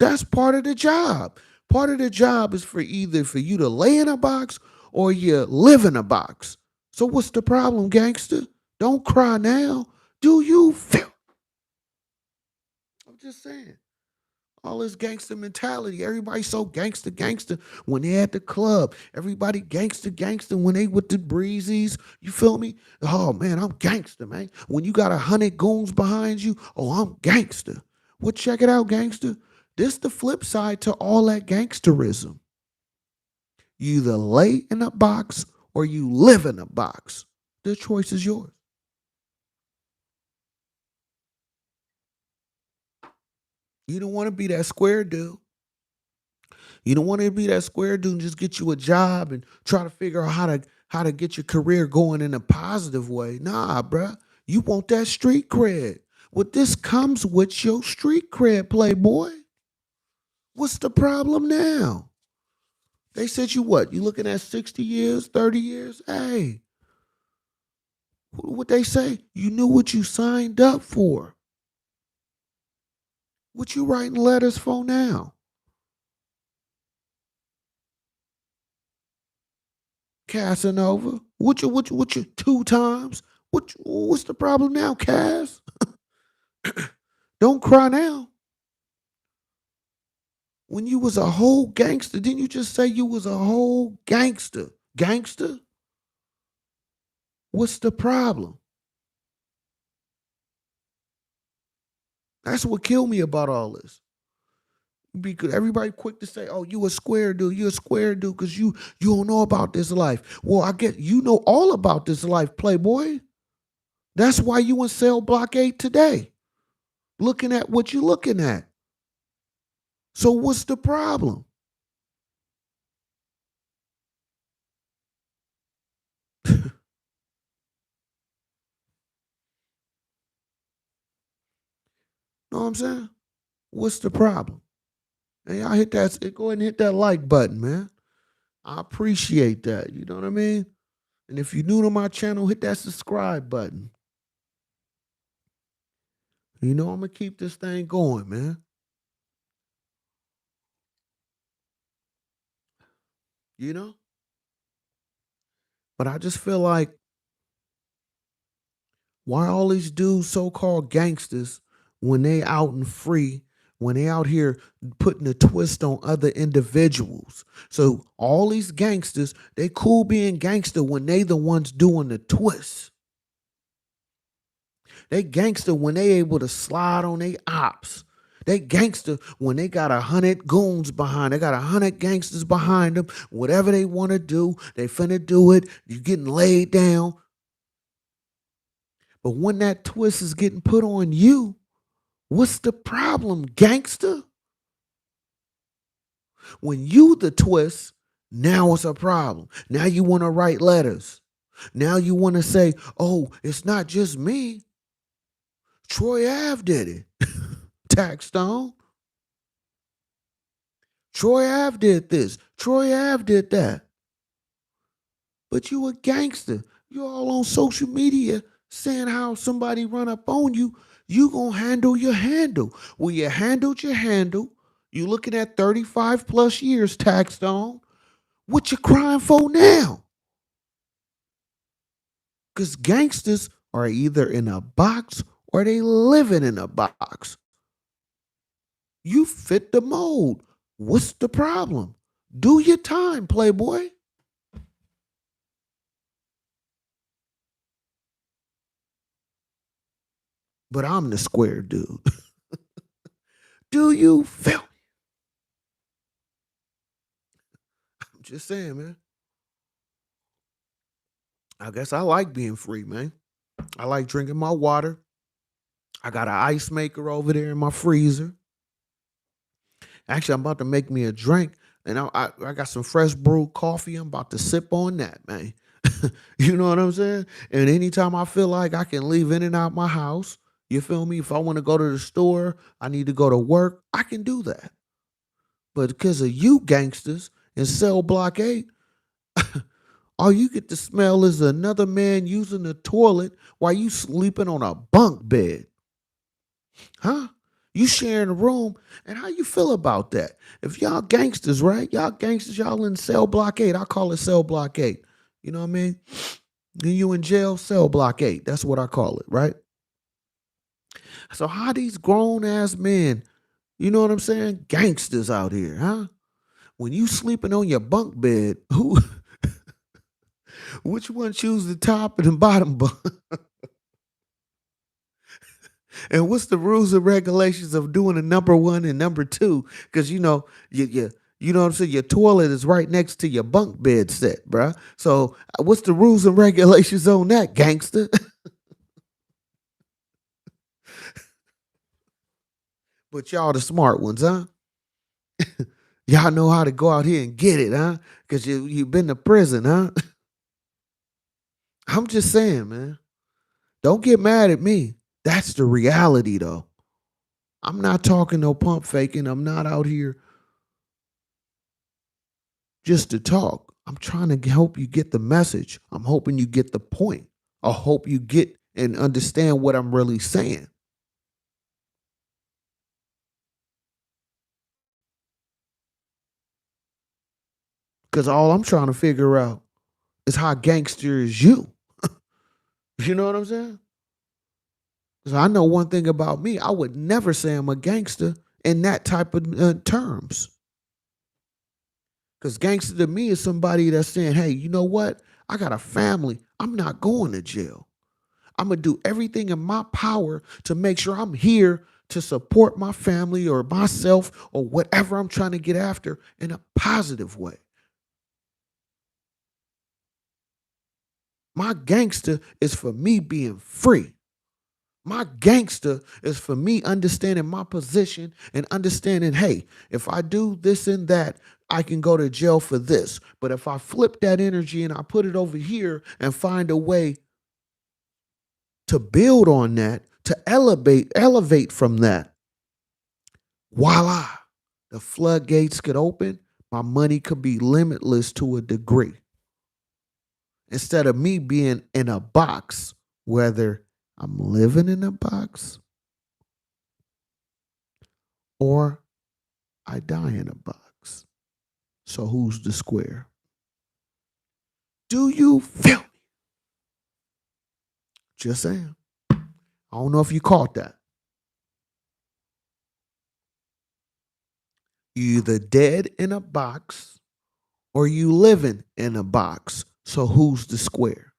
That's part of the job. Part of the job is for either for you to lay in a box or you live in a box. So what's the problem, gangster? Don't cry now. Do you feel? I'm just saying. All this gangster mentality. Everybody so gangster, gangster when they at the club. Everybody gangster, gangster when they with the breezies. You feel me? Oh man, I'm gangster, man. When you got 100 goons behind you, oh, I'm gangster. Well, check it out, gangster. This the flip side to all that gangsterism. You either lay in a box or you live in a box. The choice is yours. You don't want to be that square dude. You don't want to be that square dude and just get you a job and try to figure out how to get your career going in a positive way. Nah, bruh. You want that street cred. Well, this comes with your street cred, playboy. What's the problem now? They said you what? You looking at 60 years, 30 years? Hey, what they say? You knew what you signed up for. What you writing letters for now? Casanova? What you 2 times? What's the problem now, Cass? Don't cry now. When you was a whole gangster, didn't you just say you was a whole gangster? Gangster? What's the problem? That's what killed me about all this. Because everybody quick to say, "Oh, you a square dude. You a square dude because you don't know about this life." Well, I get you know all about this life, playboy. That's why you in cell block 8 today, looking at what you looking at. So what's the problem? Know what I'm saying? What's the problem? Hey, y'all hit that. Go ahead and hit that like button, man. I appreciate that. You know what I mean? And if you're new to my channel, hit that subscribe button. You know I'm gonna keep this thing going, man. You know? But I just feel like why all these dudes so-called gangsters when they out and free, when they out here putting a twist on other individuals. So all these gangsters, they cool being gangster when they the ones doing the twist. They gangster when they able to slide on they ops. They gangster when they got 100 goons behind. They got 100 gangsters behind them. Whatever they want to do, they finna do it. You getting laid down. But when that twist is getting put on you, what's the problem, gangster? When you the twist, now it's a problem. Now you want to write letters. Now you want to say, "Oh, it's not just me. Troy Ave did it." Taxstone. Troy Ave did this. Troy Ave did that. But you a gangster. You all on social media saying how somebody run up on you. You gonna handle your handle. Well, you handled your handle. You looking at 35 plus years taxed on. What you crying for now? Because gangsters are either in a box or they living in a box. You fit the mold. What's the problem? Do your time, playboy. But I'm the square dude. Do you feel me? I'm just saying, man. I guess I like being free, man. I like drinking my water. I got an ice maker over there in my freezer. Actually, I'm about to make me a drink, and I got some fresh brewed coffee. I'm about to sip on that, man. You know what I'm saying? And anytime I feel like I can leave in and out my house, you feel me? If I want to go to the store, I need to go to work, I can do that. But because of you gangsters in cell block 8, all you get to smell is another man using the toilet while you sleeping on a bunk bed. Huh? You sharing a room, and how you feel about that? If y'all gangsters, right? Y'all gangsters, y'all in cell block 8. I call it cell block 8. You know what I mean? You in jail, cell block 8. That's what I call it, right? So how these grown ass men, You know what I'm saying? Gangsters out here, huh? When you sleeping on your bunk bed, who which one choose the top and the bottom bunk? And what's the rules and regulations of doing a number one and number two? Because you know what I'm saying. Your toilet is right next to your bunk bed set, bruh. So what's the rules and regulations on that, gangster? But y'all the smart ones, huh? Y'all know how to go out here and get it, huh? Because you've been to prison, huh? I'm just saying, man. Don't get mad at me. That's the reality, though. I'm not talking no pump faking. I'm not out here just to talk. I'm trying to help you get the message. I'm hoping you get the point. I hope you get and understand what I'm really saying. Because all I'm trying to figure out is how gangster is you. You know what I'm saying? Because I know one thing about me. I would never say I'm a gangster in that type of terms. Because gangster to me is somebody that's saying, hey, you know what? I got a family. I'm not going to jail. I'm going to do everything in my power to make sure I'm here to support my family or myself or whatever I'm trying to get after in a positive way. My gangster is for me being free. My gangster is for me understanding my position and understanding, hey, if I do this and that, I can go to jail for this. But if I flip that energy and I put it over here and find a way to build on that, to elevate from that, voila, the floodgates could open. My money could be limitless to a degree. Instead of me being in a box, whether I'm living in a box or I die in a box. So who's the square? Do you feel me? Just saying. I don't know if you caught that. You either dead in a box or you living in a box. So who's the square?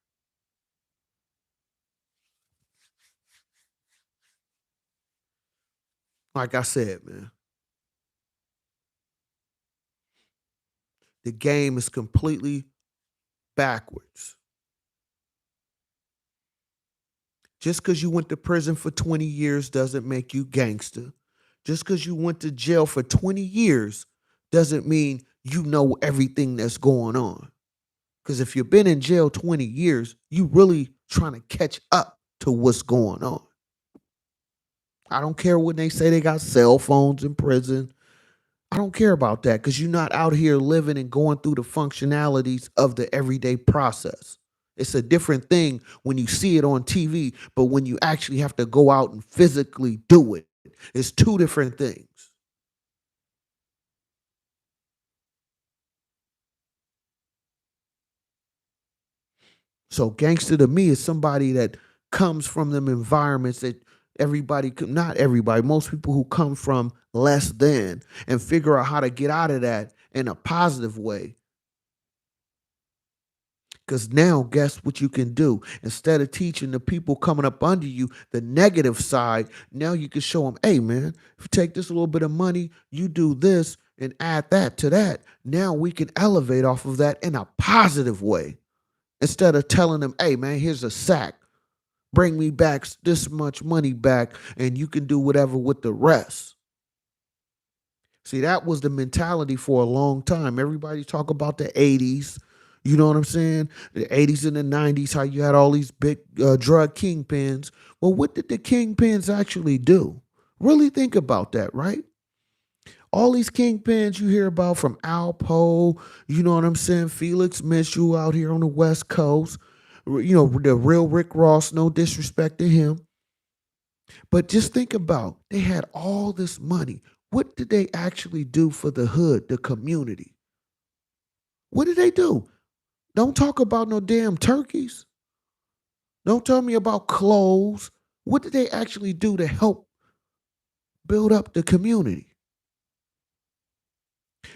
Like I said, man, the game is completely backwards. Just because you went to prison for 20 years doesn't make you gangster. Just because you went to jail for 20 years doesn't mean you know everything that's going on. Because if you've been in jail 20 years, you really trying to catch up to what's going on. I don't care when they say they got cell phones in prison. I don't care about that because you're not out here living and going through the functionalities of the everyday process. It's a different thing when you see it on TV, but when you actually have to go out and physically do it, it's two different things. So gangster to me is somebody that comes from them environments that not everybody, most people who come from less than and figure out how to get out of that in a positive way. Because now, guess what you can do? Instead of teaching the people coming up under you the negative side, now you can show them, hey, man, if you take this little bit of money, you do this and add that to that. Now we can elevate off of that in a positive way. Instead of telling them, hey, man, here's a sack. Bring me back this much money back, and you can do whatever with the rest. See, that was the mentality for a long time. Everybody talk about the 80s. You know what I'm saying? The 80s and the 90s, how you had all these big drug kingpins. Well, what did the kingpins actually do? Really think about that, right? All these kingpins you hear about from Alpo, you know what I'm saying? Felix Mitchell out here on the West Coast. You know, the real Rick Ross, no disrespect to him. But just think about they had all this money. What did they actually do for the hood, the community? What did they do? Don't talk about no damn turkeys. Don't tell me about clothes. What did they actually do to help build up the community?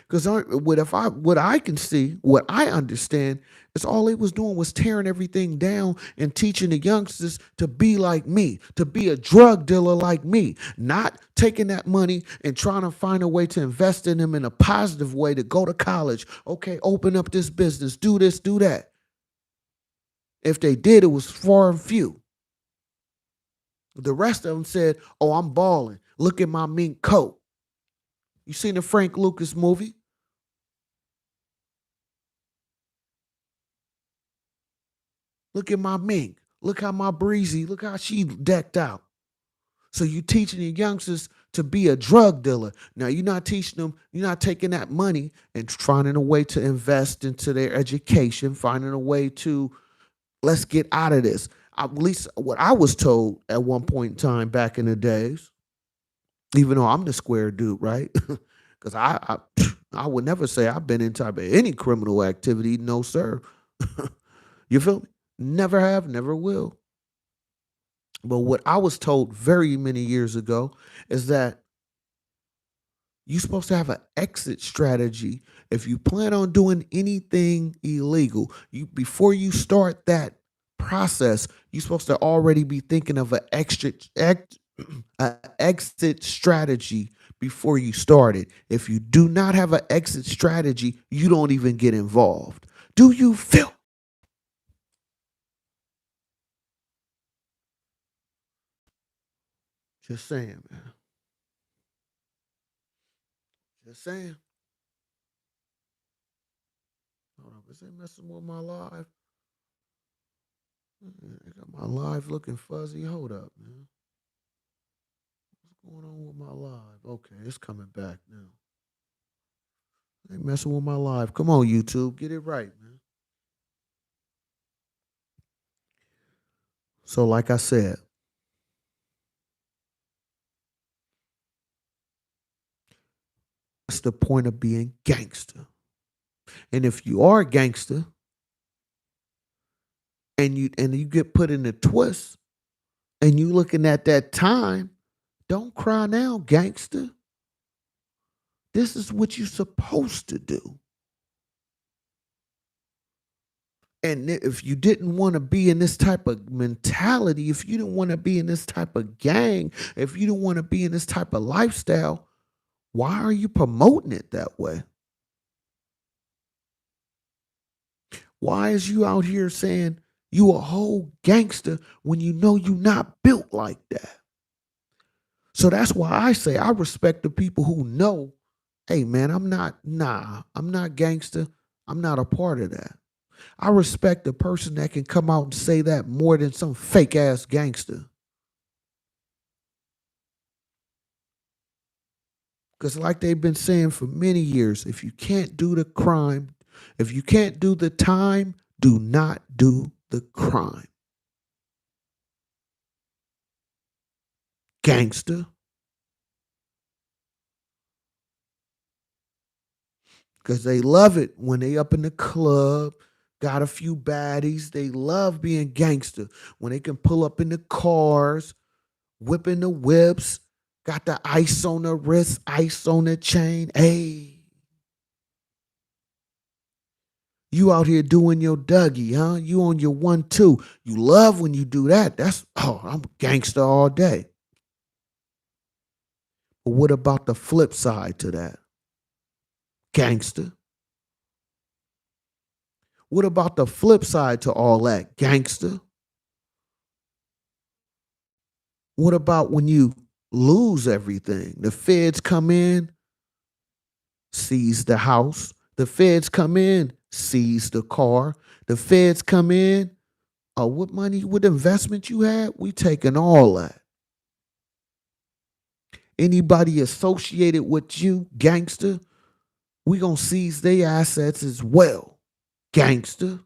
Because what I can see, what I understand, is all they was doing was tearing everything down and teaching the youngsters to be like me, to be a drug dealer like me, not taking that money and trying to find a way to invest in them in a positive way to go to college. Okay, open up this business, do this, do that. If they did, it was far and few. The rest of them said, "Oh, I'm balling. Look at my mink coat." You seen the Frank Lucas movie? Look at my mink. Look how my breezy. Look how she decked out. So you teaching your youngsters to be a drug dealer. Now you're not teaching them. You're not taking that money and finding a way to invest into their education. Finding a way to let's get out of this. At least what I was told at one point in time back in the days. Even though I'm the square dude, right? Because I would never say I've been in type of any criminal activity. No, sir. You feel me? Never have, never will. But what I was told very many years ago is that you're supposed to have an exit strategy if you plan on doing anything illegal. You before you start that process, you're supposed to already be thinking of a exit strategy before you start it. If you do not have an exit strategy, you don't even get involved. Do you feel? Just saying, man. Just saying. Hold up, is they messing with my live? I got my live looking fuzzy. Hold up, man. What's going on with my live? Okay, it's coming back now. They messing with my live. Come on, YouTube, get it right, man. So, like I said, that's the point of being gangster. And if you are a gangster and you get put in a twist and you looking at that time, don't cry now, gangster. This is what you're supposed to do. And if you didn't want to be in this type of mentality, if you didn't want to be in this type of gang, if you didn't want to be in this type of lifestyle, why are you promoting it that way? Why is you out here saying you a whole gangster when you know you not built like that? So that's why I say I respect the people who know, hey man, I'm not gangster. I'm not a part of that. I respect the person that can come out and say that more than some fake ass gangster. Because, like they've been saying for many years, if you can't do the crime, if you can't do the time, do not do the crime. Gangster. Because they love it when they up in the club, got a few baddies. They love being gangster when they can pull up in the cars, whipping the whips, got the ice on the wrist, ice on the chain. Hey, you out here doing your Dougie, huh? You on your 1-2. You love when you do that. That's, oh, I'm gangster all day. But what about the flip side to that? Gangster. What about the flip side to all that? Gangster. What about when you lose everything? The feds come in, seize the house. The feds come in, seize the car. The feds come in, oh, what money, what investment you had? We taking all that. Anybody associated with you, gangster, we gonna seize their assets as well, gangster.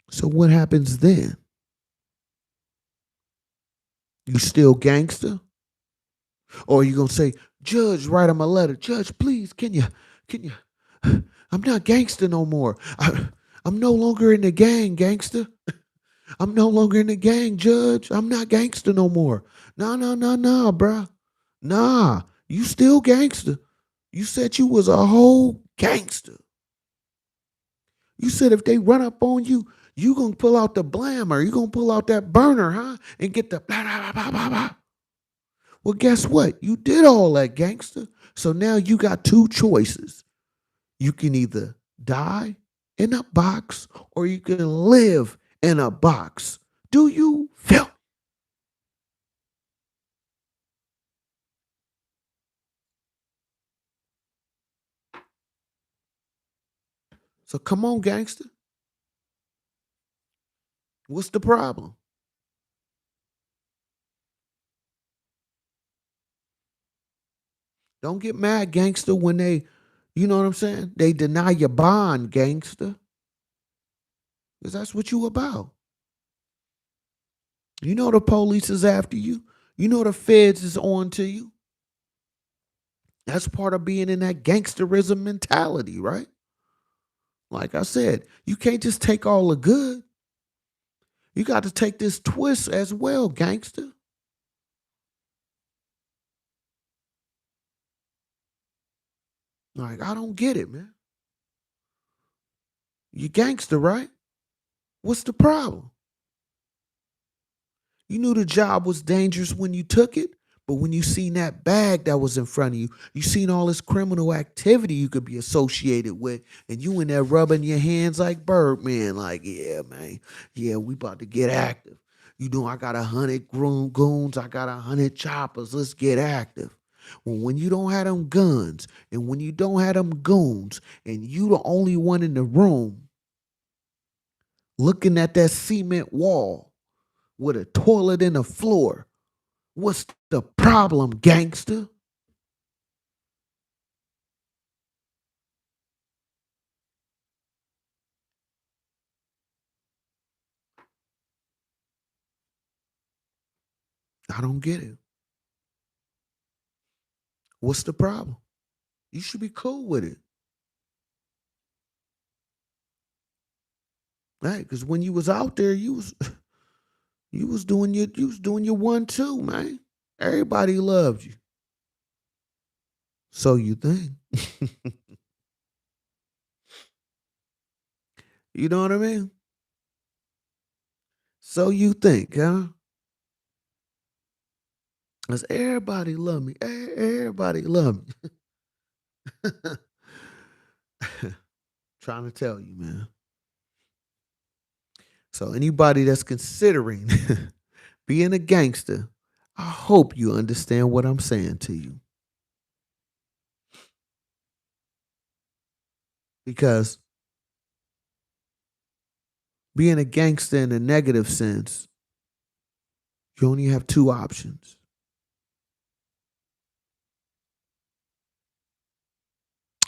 So what happens then? You still gangster? Or you gonna say, Judge, write him a letter. Judge, please, can you, I'm not gangster no more. I'm no longer in the gang, gangster. I'm no longer in the gang, Judge. I'm not gangster no more. Nah, nah, nah, nah, bruh. Nah, you still gangster. You said you was a whole gangster. You said if they run up on you, you gonna pull out the blammer. You gonna pull out that burner, huh? And get the blah, blah, blah, blah, blah. Well, guess what? You did all that, gangster. So now you got two choices. You can either die in a box or you can live in a box. Do you feel? So come on, gangster. What's the problem? Don't get mad, gangster, when they, you know what I'm saying? They deny your bond, gangster. Because that's what you about. You know the police is after you. You know the feds is on to you. That's part of being in that gangsterism mentality, right? Like I said, you can't just take all the good. You got to take this twist as well, gangster. Like, I don't get it, man. You gangster, right? What's the problem? You knew the job was dangerous when you took it, but when you seen that bag that was in front of you, you seen all this criminal activity you could be associated with, and you in there rubbing your hands like Birdman, like, yeah, man, yeah, we about to get active. You know, I got 100 goons, I got 100 choppers. Let's get active. Well, when you don't have them guns, and when you don't have them goons, and you the only one in the room looking at that cement wall with a toilet in the floor. What's the problem, gangster? I don't get it. What's the problem? You should be cool with it. Right? Because when you was out there, you was doing your one too, man. Everybody loved you. So you think. You know what I mean? So you think, huh? Because everybody love me. Everybody love me. Trying to tell you, man. So anybody that's considering being a gangster, I hope you understand what I'm saying to you. Because being a gangster in a negative sense, you only have two options.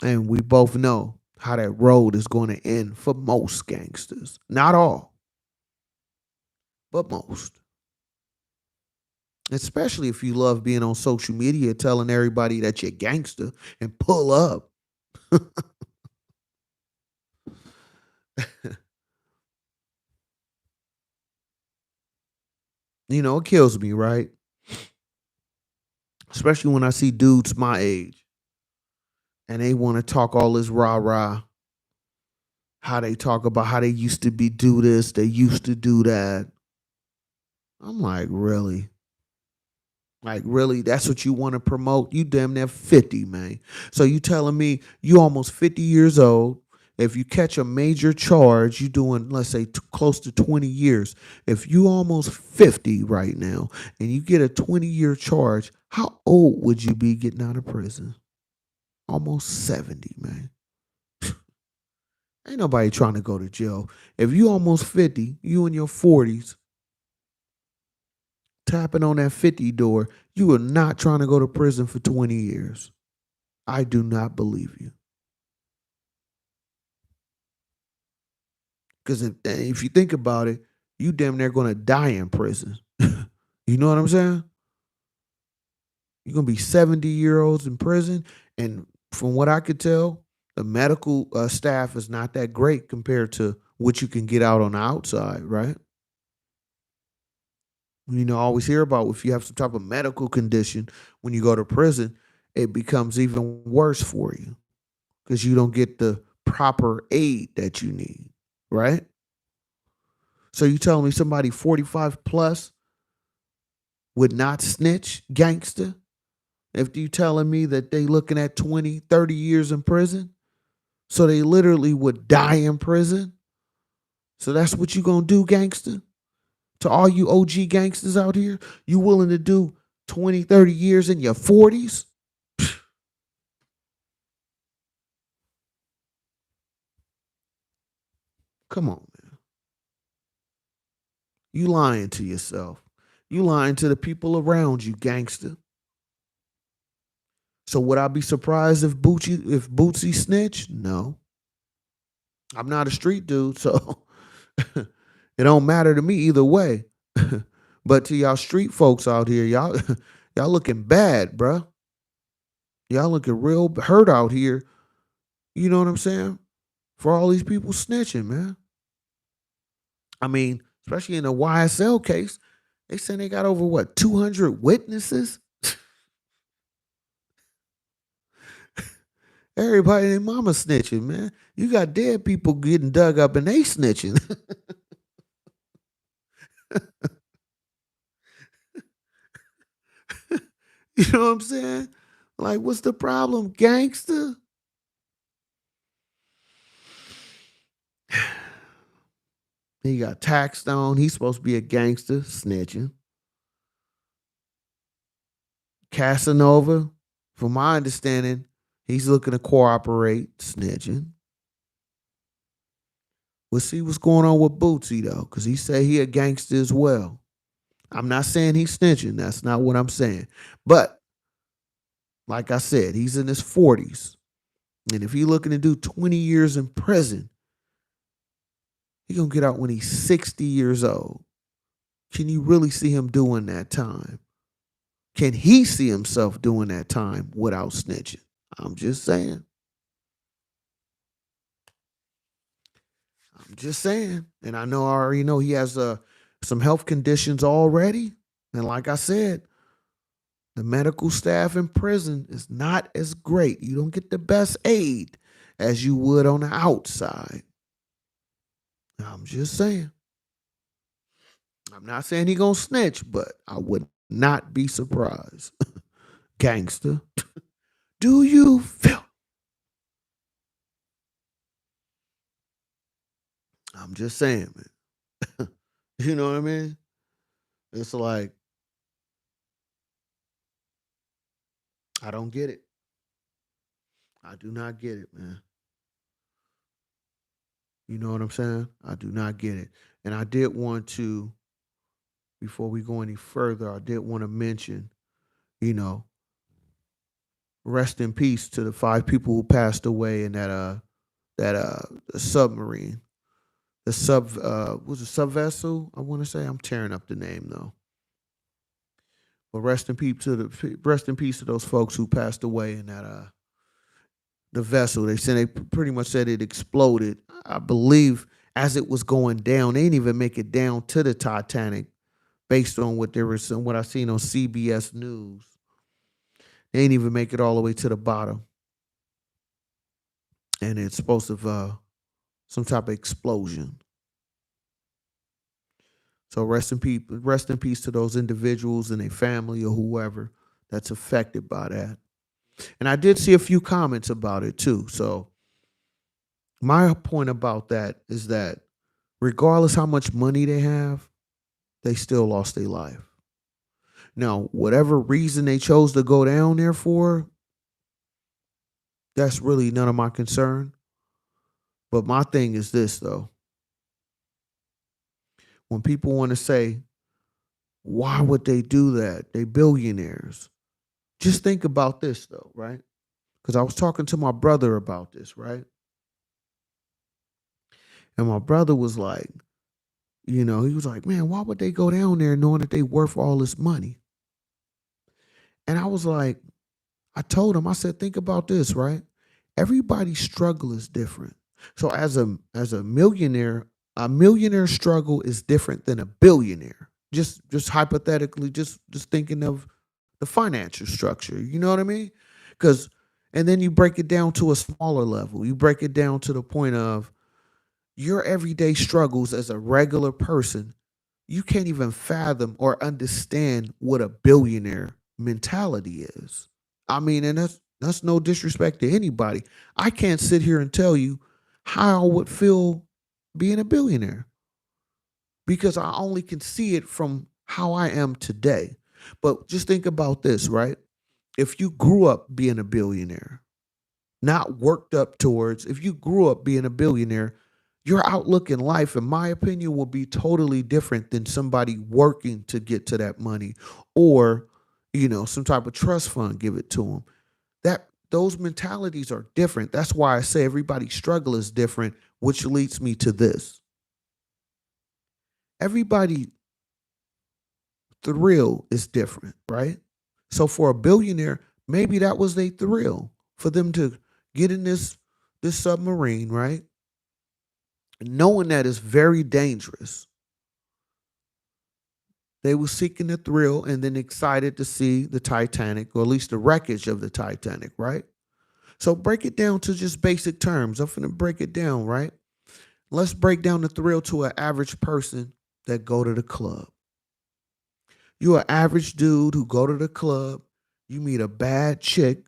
And we both know how that road is going to end for most gangsters. Not all, but most. Especially if you love being on social media telling everybody that you're gangster and pull up. You know, it kills me, right? Especially when I see dudes my age and they want to talk all this rah rah, how they talk about how they used to be do this, they used to do that. I'm like, really? Like, really? That's what you want to promote? You damn near 50, man. So you telling me you almost 50 years old. If you catch a major charge, you doing, let's say, close to 20 years. If you almost 50 right now and you get a 20-year charge, how old would you be getting out of prison? Almost 70, man. Ain't nobody trying to go to jail. If you almost 50, you in your 40s, tapping on that 50 door, you are not trying to go to prison for 20 years. I do not believe you. Because if you think about it, you damn near going to die in prison. You know what I'm saying? You're going to be 70-year-olds in prison. And from what I could tell, the medical staff is not that great compared to what you can get out on the outside, right? I always hear about if you have some type of medical condition when you go to prison, it becomes even worse for you because you don't get the proper aid that you need, right? So you telling me somebody 45 plus would not snitch, gangster? If you telling me that they looking at 20, 30 years in prison, so they literally would die in prison. So that's what you gonna do, gangster? To all you OG gangsters out here, you willing to do 20, 30 years in your 40s? Come on, man. You lying to yourself. You lying to the people around you, gangster. So would I be surprised if Bootsy snitched? No. I'm not a street dude, so it don't matter to me either way. But to y'all street folks out here, y'all looking bad, bruh. Y'all looking real hurt out here. You know what I'm saying? For all these people snitching, man. I mean, especially in the YSL case, they saying they got over what 200 witnesses. Everybody and their mama snitching, man. You got dead people getting dug up and they snitching. You know what I'm saying? Like, what's the problem, gangster? He got taxed on. He's supposed to be a gangster, snitching. Casanova, from my understanding, he's looking to cooperate, snitching. We'll see what's going on with Bootsy though, because he said he a gangster as well. I'm not saying he's snitching. That's not what I'm saying. But like I said, he's in his 40s. And if he's looking to do 20 years in prison, he's going to get out when he's 60 years old. Can you really see him doing that time? Can he see himself doing that time without snitching? I'm just saying. I'm just saying. And I already know he has some health conditions already. And like I said, the medical staff in prison is not as great. You don't get the best aid as you would on the outside. I'm just saying. I'm not saying he gonna snitch, but I would not be surprised. Gangster. Do you feel? I'm just saying, man. You know what I mean? It's like, I don't get it. I do not get it, man. You know what I'm saying? I do not get it. And I did want to, before we go any further, I did want to mention, you know, rest in peace to the 5 people who passed away in that submarine. The was it sub vessel? I want to say I'm tearing up the name though. But rest in peace to those folks who passed away in that the vessel. They said they pretty much said it exploded. I believe as it was going down, they didn't even make it down to the Titanic, based on what I seen on CBS News. They didn't even make it all the way to the bottom, and it's supposed to some type of explosion. So rest in peace to those individuals and their family or whoever that's affected by that. And I did see a few comments about it too. So my point about that is that regardless how much money they have, they still lost their life. Now, whatever reason they chose to go down there for, that's really none of my concern. But my thing is this though. When people want to say, why would they do that? They billionaires. Just think about this though, right? Because I was talking to my brother about this, right? And my brother was like, he was like, man, why would they go down there knowing that they worth all this money? And I was like, I told him, I said, think about this, right? Everybody's struggle is different. So as a millionaire struggle is different than a billionaire. Just hypothetically, just thinking of the financial structure. You know what I mean? Because and then you break it down to a smaller level. You break it down to the point of your everyday struggles as a regular person. You can't even fathom or understand what a billionaire mentality is. I mean, and that's no disrespect to anybody. I can't sit here and tell you how I would feel being a billionaire because I only can see it from how I am today. But just think about this, right? If you grew up being a billionaire, not worked up towards, if you grew up being a billionaire, your outlook in life, in my opinion, will be totally different than somebody working to get to that money or, some type of trust fund give it to them. That those mentalities are different. That's why I say everybody's struggle is different, which leads me to this. Everybody thrill is different, right? So for a billionaire, maybe that was their thrill for them to get in this submarine, right? Knowing that it's very dangerous. They were seeking the thrill and then excited to see the Titanic, or at least the wreckage of the Titanic, right? So break it down to just basic terms. I'm gonna break it down, right? Let's break down the thrill to an average person that go to the club. You an average dude who go to the club. You meet a bad chick,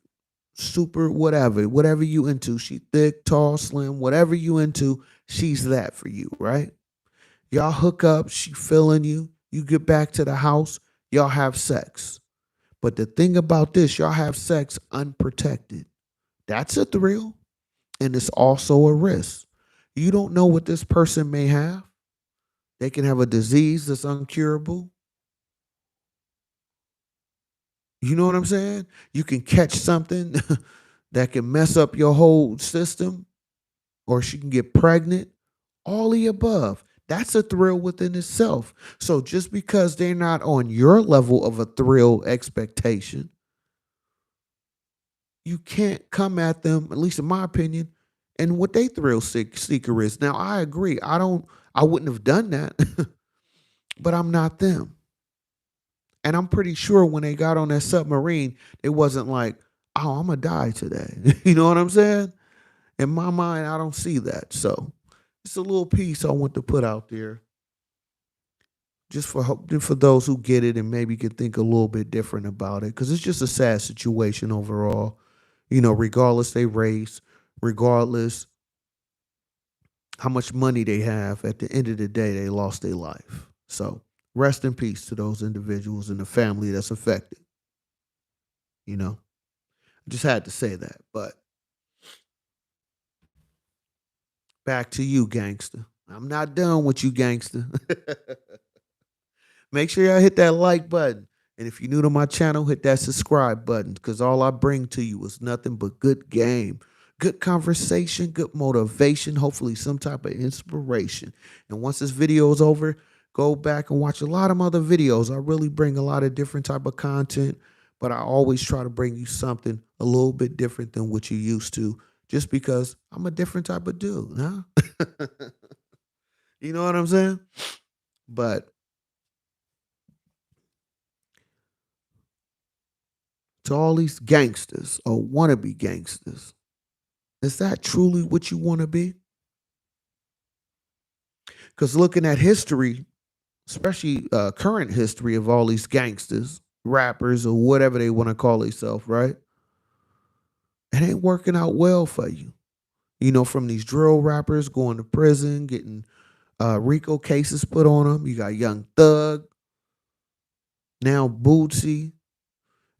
super whatever you into. She thick, tall, slim, whatever you into, she's that for you, right? Y'all hook up, she feeling you. You get back to the house, y'all have sex. But the thing about this, y'all have sex unprotected. That's a thrill, and it's also a risk. You don't know what this person may have. They can have a disease that's uncurable. You know what I'm saying? You can catch something that can mess up your whole system, or she can get pregnant. All the above. That's a thrill within itself. So just because they're not on your level of a thrill expectation, you can't come at them, at least in my opinion, and what they seeker is. Now I agree. I wouldn't have done that, but I'm not them. And I'm pretty sure when they got on that submarine, it wasn't like, oh, I'm gonna die today. You know what I'm saying? In my mind, I don't see that. So it's a little piece I want to put out there, just for those who get it and maybe can think a little bit different about it, because it's just a sad situation overall. Regardless they race, regardless how much money they have, at the end of the day, they lost their life. So rest in peace to those individuals and the family that's affected. You know, I just had to say that. But back to you, gangster. I'm not done with you, gangster. Make sure y'all hit that like button. And if you're new to my channel, hit that subscribe button, because all I bring to you is nothing but good game, good conversation, good motivation, hopefully some type of inspiration. And once this video is over, go back and watch a lot of other videos. I really bring a lot of different type of content, but I always try to bring you something a little bit different than what you're used to, just because I'm a different type of dude, huh? You know what I'm saying? But to all these gangsters or wannabe gangsters, is that truly what you want to be? Because looking at history, especially current history of all these gangsters, rappers, or whatever they want to call themselves, right? It ain't working out well for you. From these drill rappers going to prison, getting RICO cases put on them. You got Young Thug, now Bootsy,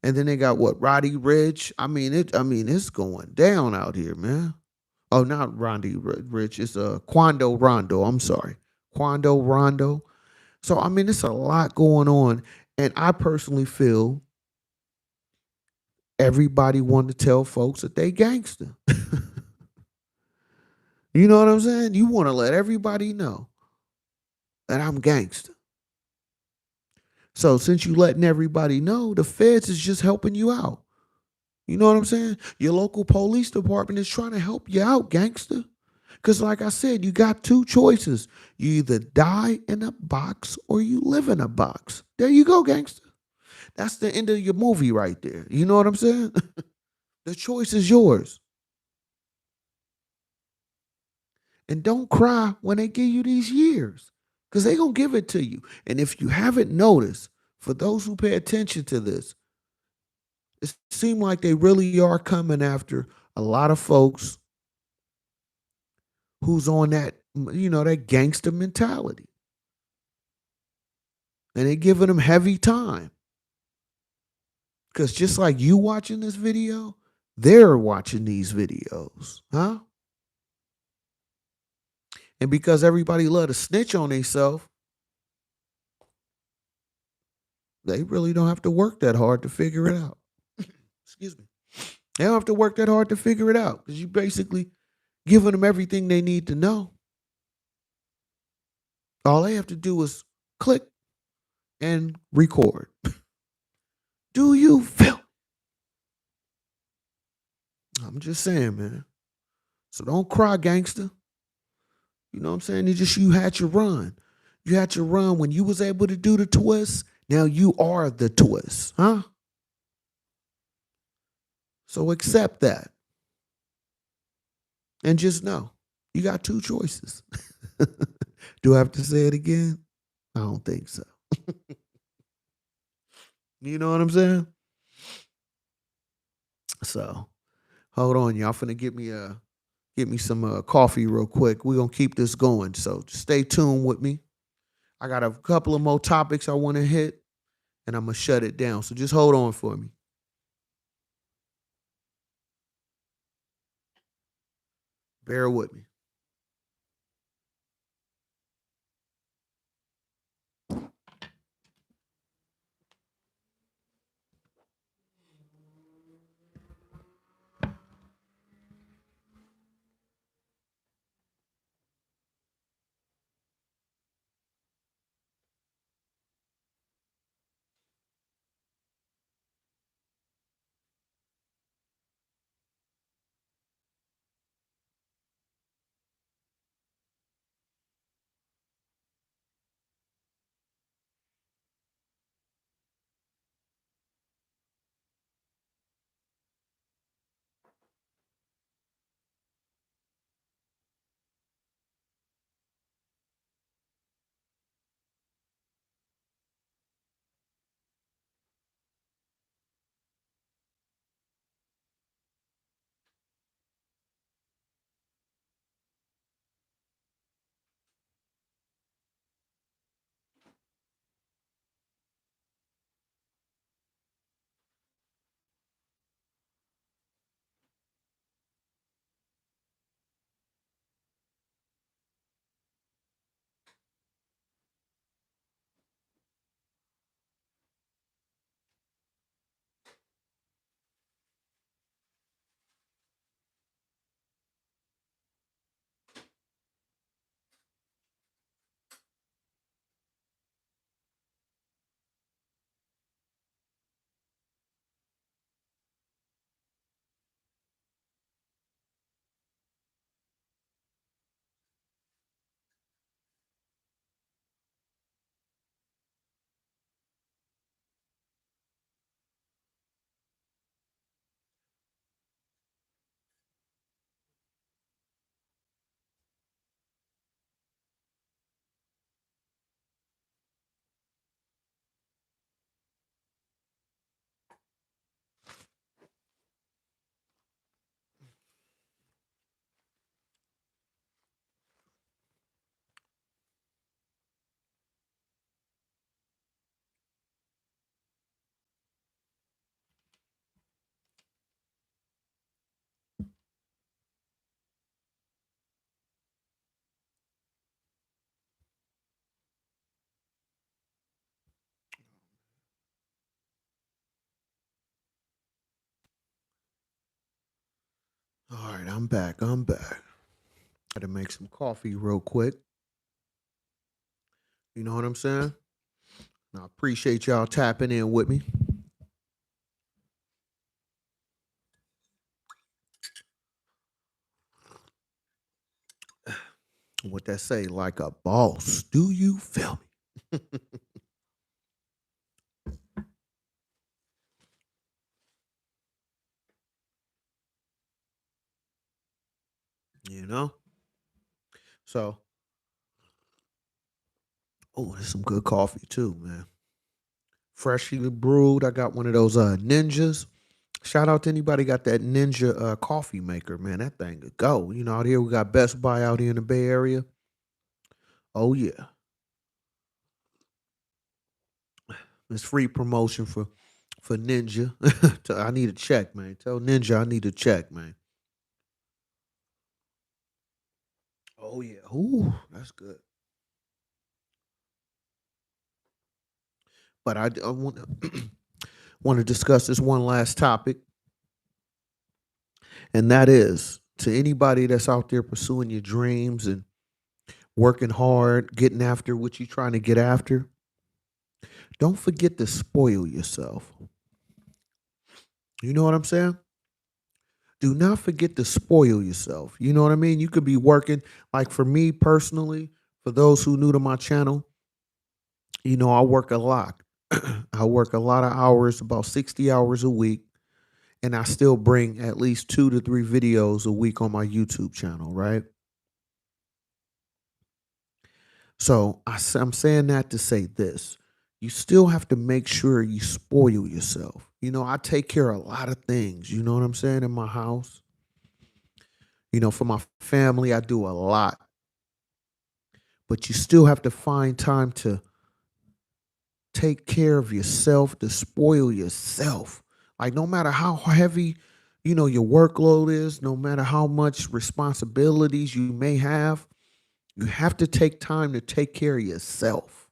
and then they got what, Roddy Rich. I mean it. I mean it's going down out here, man. Oh, not Roddy Rich. It's Quando Rondo. I'm sorry, Quando Rondo. So I mean it's a lot going on, and I personally feel everybody want to tell folks that they gangster. You know what I'm saying? You want to let everybody know that I'm gangster. So since you letting everybody know, the feds is just helping you out. You know what I'm saying? Your local police department is trying to help you out, gangster. Because, like I said, you got two choices. You either die in a box or you live in a box. There you go, gangster. That's the end of your movie right there. You know what I'm saying? The choice is yours. And don't cry when they give you these years because they going to give it to you. And if you haven't noticed, for those who pay attention to this, it seems like they really are coming after a lot of folks who's on that, that gangster mentality. And they're giving them heavy time. Because just like you watching this video, they're watching these videos. Huh? And because everybody love to snitch on themselves, they really don't have to work that hard to figure it out. Excuse me. They don't have to work that hard to figure it out because you basically giving them everything they need to know. All they have to do is click and record. Do you feel? I'm just saying, man. So don't cry, gangster. You know what I'm saying? You had your run. You had your run when you was able to do the twist. Now you are the twist, huh? So accept that. And just know you got two choices. Do I have to say it again? I don't think so. You know what I'm saying? So hold on, y'all finna get me some coffee real quick. We're gonna keep this going. So stay tuned with me. I got a couple of more topics I want to hit, and I'm gonna shut it down. So just hold on for me. Bear with me. All right, I'm back. I'm back. Got to make some coffee real quick. You know what I'm saying? And I appreciate y'all tapping in with me. What that say? Like a boss. Do you feel me? You know? So, oh, there's some good coffee too, man. Freshly brewed. I got one of those ninjas. Shout out to anybody got that ninja coffee maker, man. That thing could go. You know, out here we got Best Buy out here in the Bay Area. Oh yeah. It's free promotion for Ninja. I need a check, man. Tell Ninja I need a check, man. Oh yeah. Ooh, that's good. But I want to want to discuss this one last topic, and that is to anybody that's out there pursuing your dreams and working hard, getting after what you're trying to get after. Don't forget to spoil yourself. You know what I'm saying? Do not forget to spoil yourself. You know what I mean? You could be working, like for me personally, for those who new to my channel, I work a lot. I work a lot of hours, about 60 hours a week, and I still bring at least 2 to 3 videos a week on my YouTube channel, right? So I'm saying that to say this. You still have to make sure you spoil yourself. I take care of a lot of things, you know what I'm saying, in my house. For my family, I do a lot, but you still have to find time to take care of yourself, to spoil yourself. Like no matter how heavy, your workload is, no matter how much responsibilities you may have, you have to take time to take care of yourself.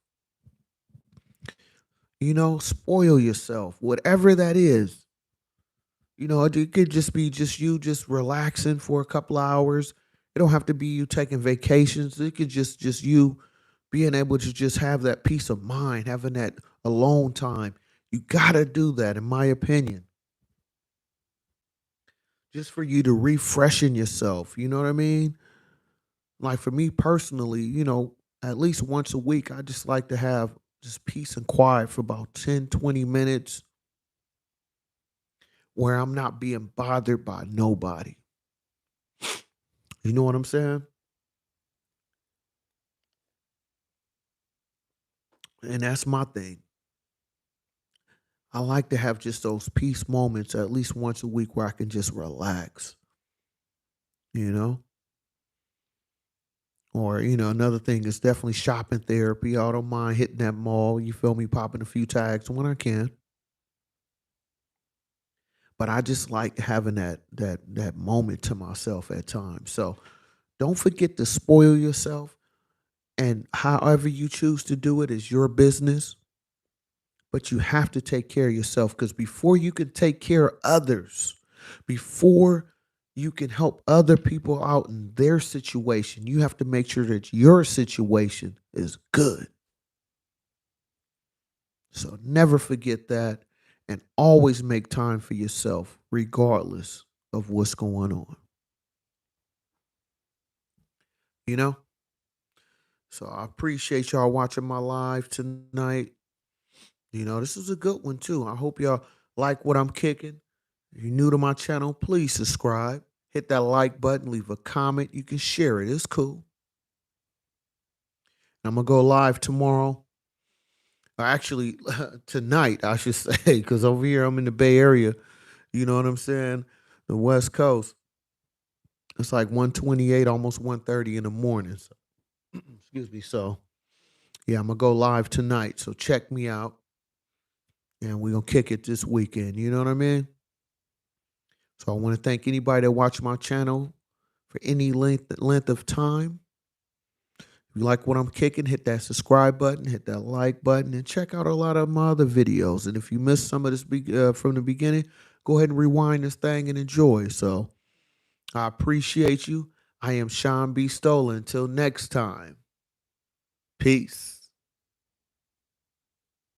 Spoil yourself, whatever that is. It could just be just you just relaxing for a couple of hours. It don't have to be you taking vacations. It could just you being able to just have that peace of mind, having that alone time. You gotta do that, in my opinion, just for you to refreshen yourself. You know what I mean? Like for me personally, at least once a week, I just like to have just peace and quiet for about 10, 20 minutes where I'm not being bothered by nobody. You know what I'm saying? And that's my thing. I like to have just those peace moments at least once a week where I can just relax, you know? Or, another thing is definitely shopping therapy. I don't mind hitting that mall, you feel me, popping a few tags when I can. But I just like having that moment to myself at times. So don't forget to spoil yourself. And however you choose to do it is your business. But you have to take care of yourself because before you can take care of others, before you can help other people out in their situation, you have to make sure that your situation is good. So never forget that and always make time for yourself, regardless of what's going on. You know? So I appreciate y'all watching my live tonight. This is a good one too. I hope y'all like what I'm kicking. If you're new to my channel, please subscribe. Hit that like button, leave a comment. You can share it. It's cool. I'm going to go live tomorrow. Actually, tonight, I should say, because over here I'm in the Bay Area. You know what I'm saying? The West Coast. It's like 1:28, almost 1:30 in the morning. So, excuse me. So, yeah, I'm going to go live tonight. So check me out. And we're going to kick it this weekend. You know what I mean? So I want to thank anybody that watched my channel for any length of time. If you like what I'm kicking, hit that subscribe button, hit that like button, and check out a lot of my other videos. And if you missed some of this from the beginning, go ahead and rewind this thing and enjoy. So I appreciate you. I am Sean B. Stolen. Until next time, peace.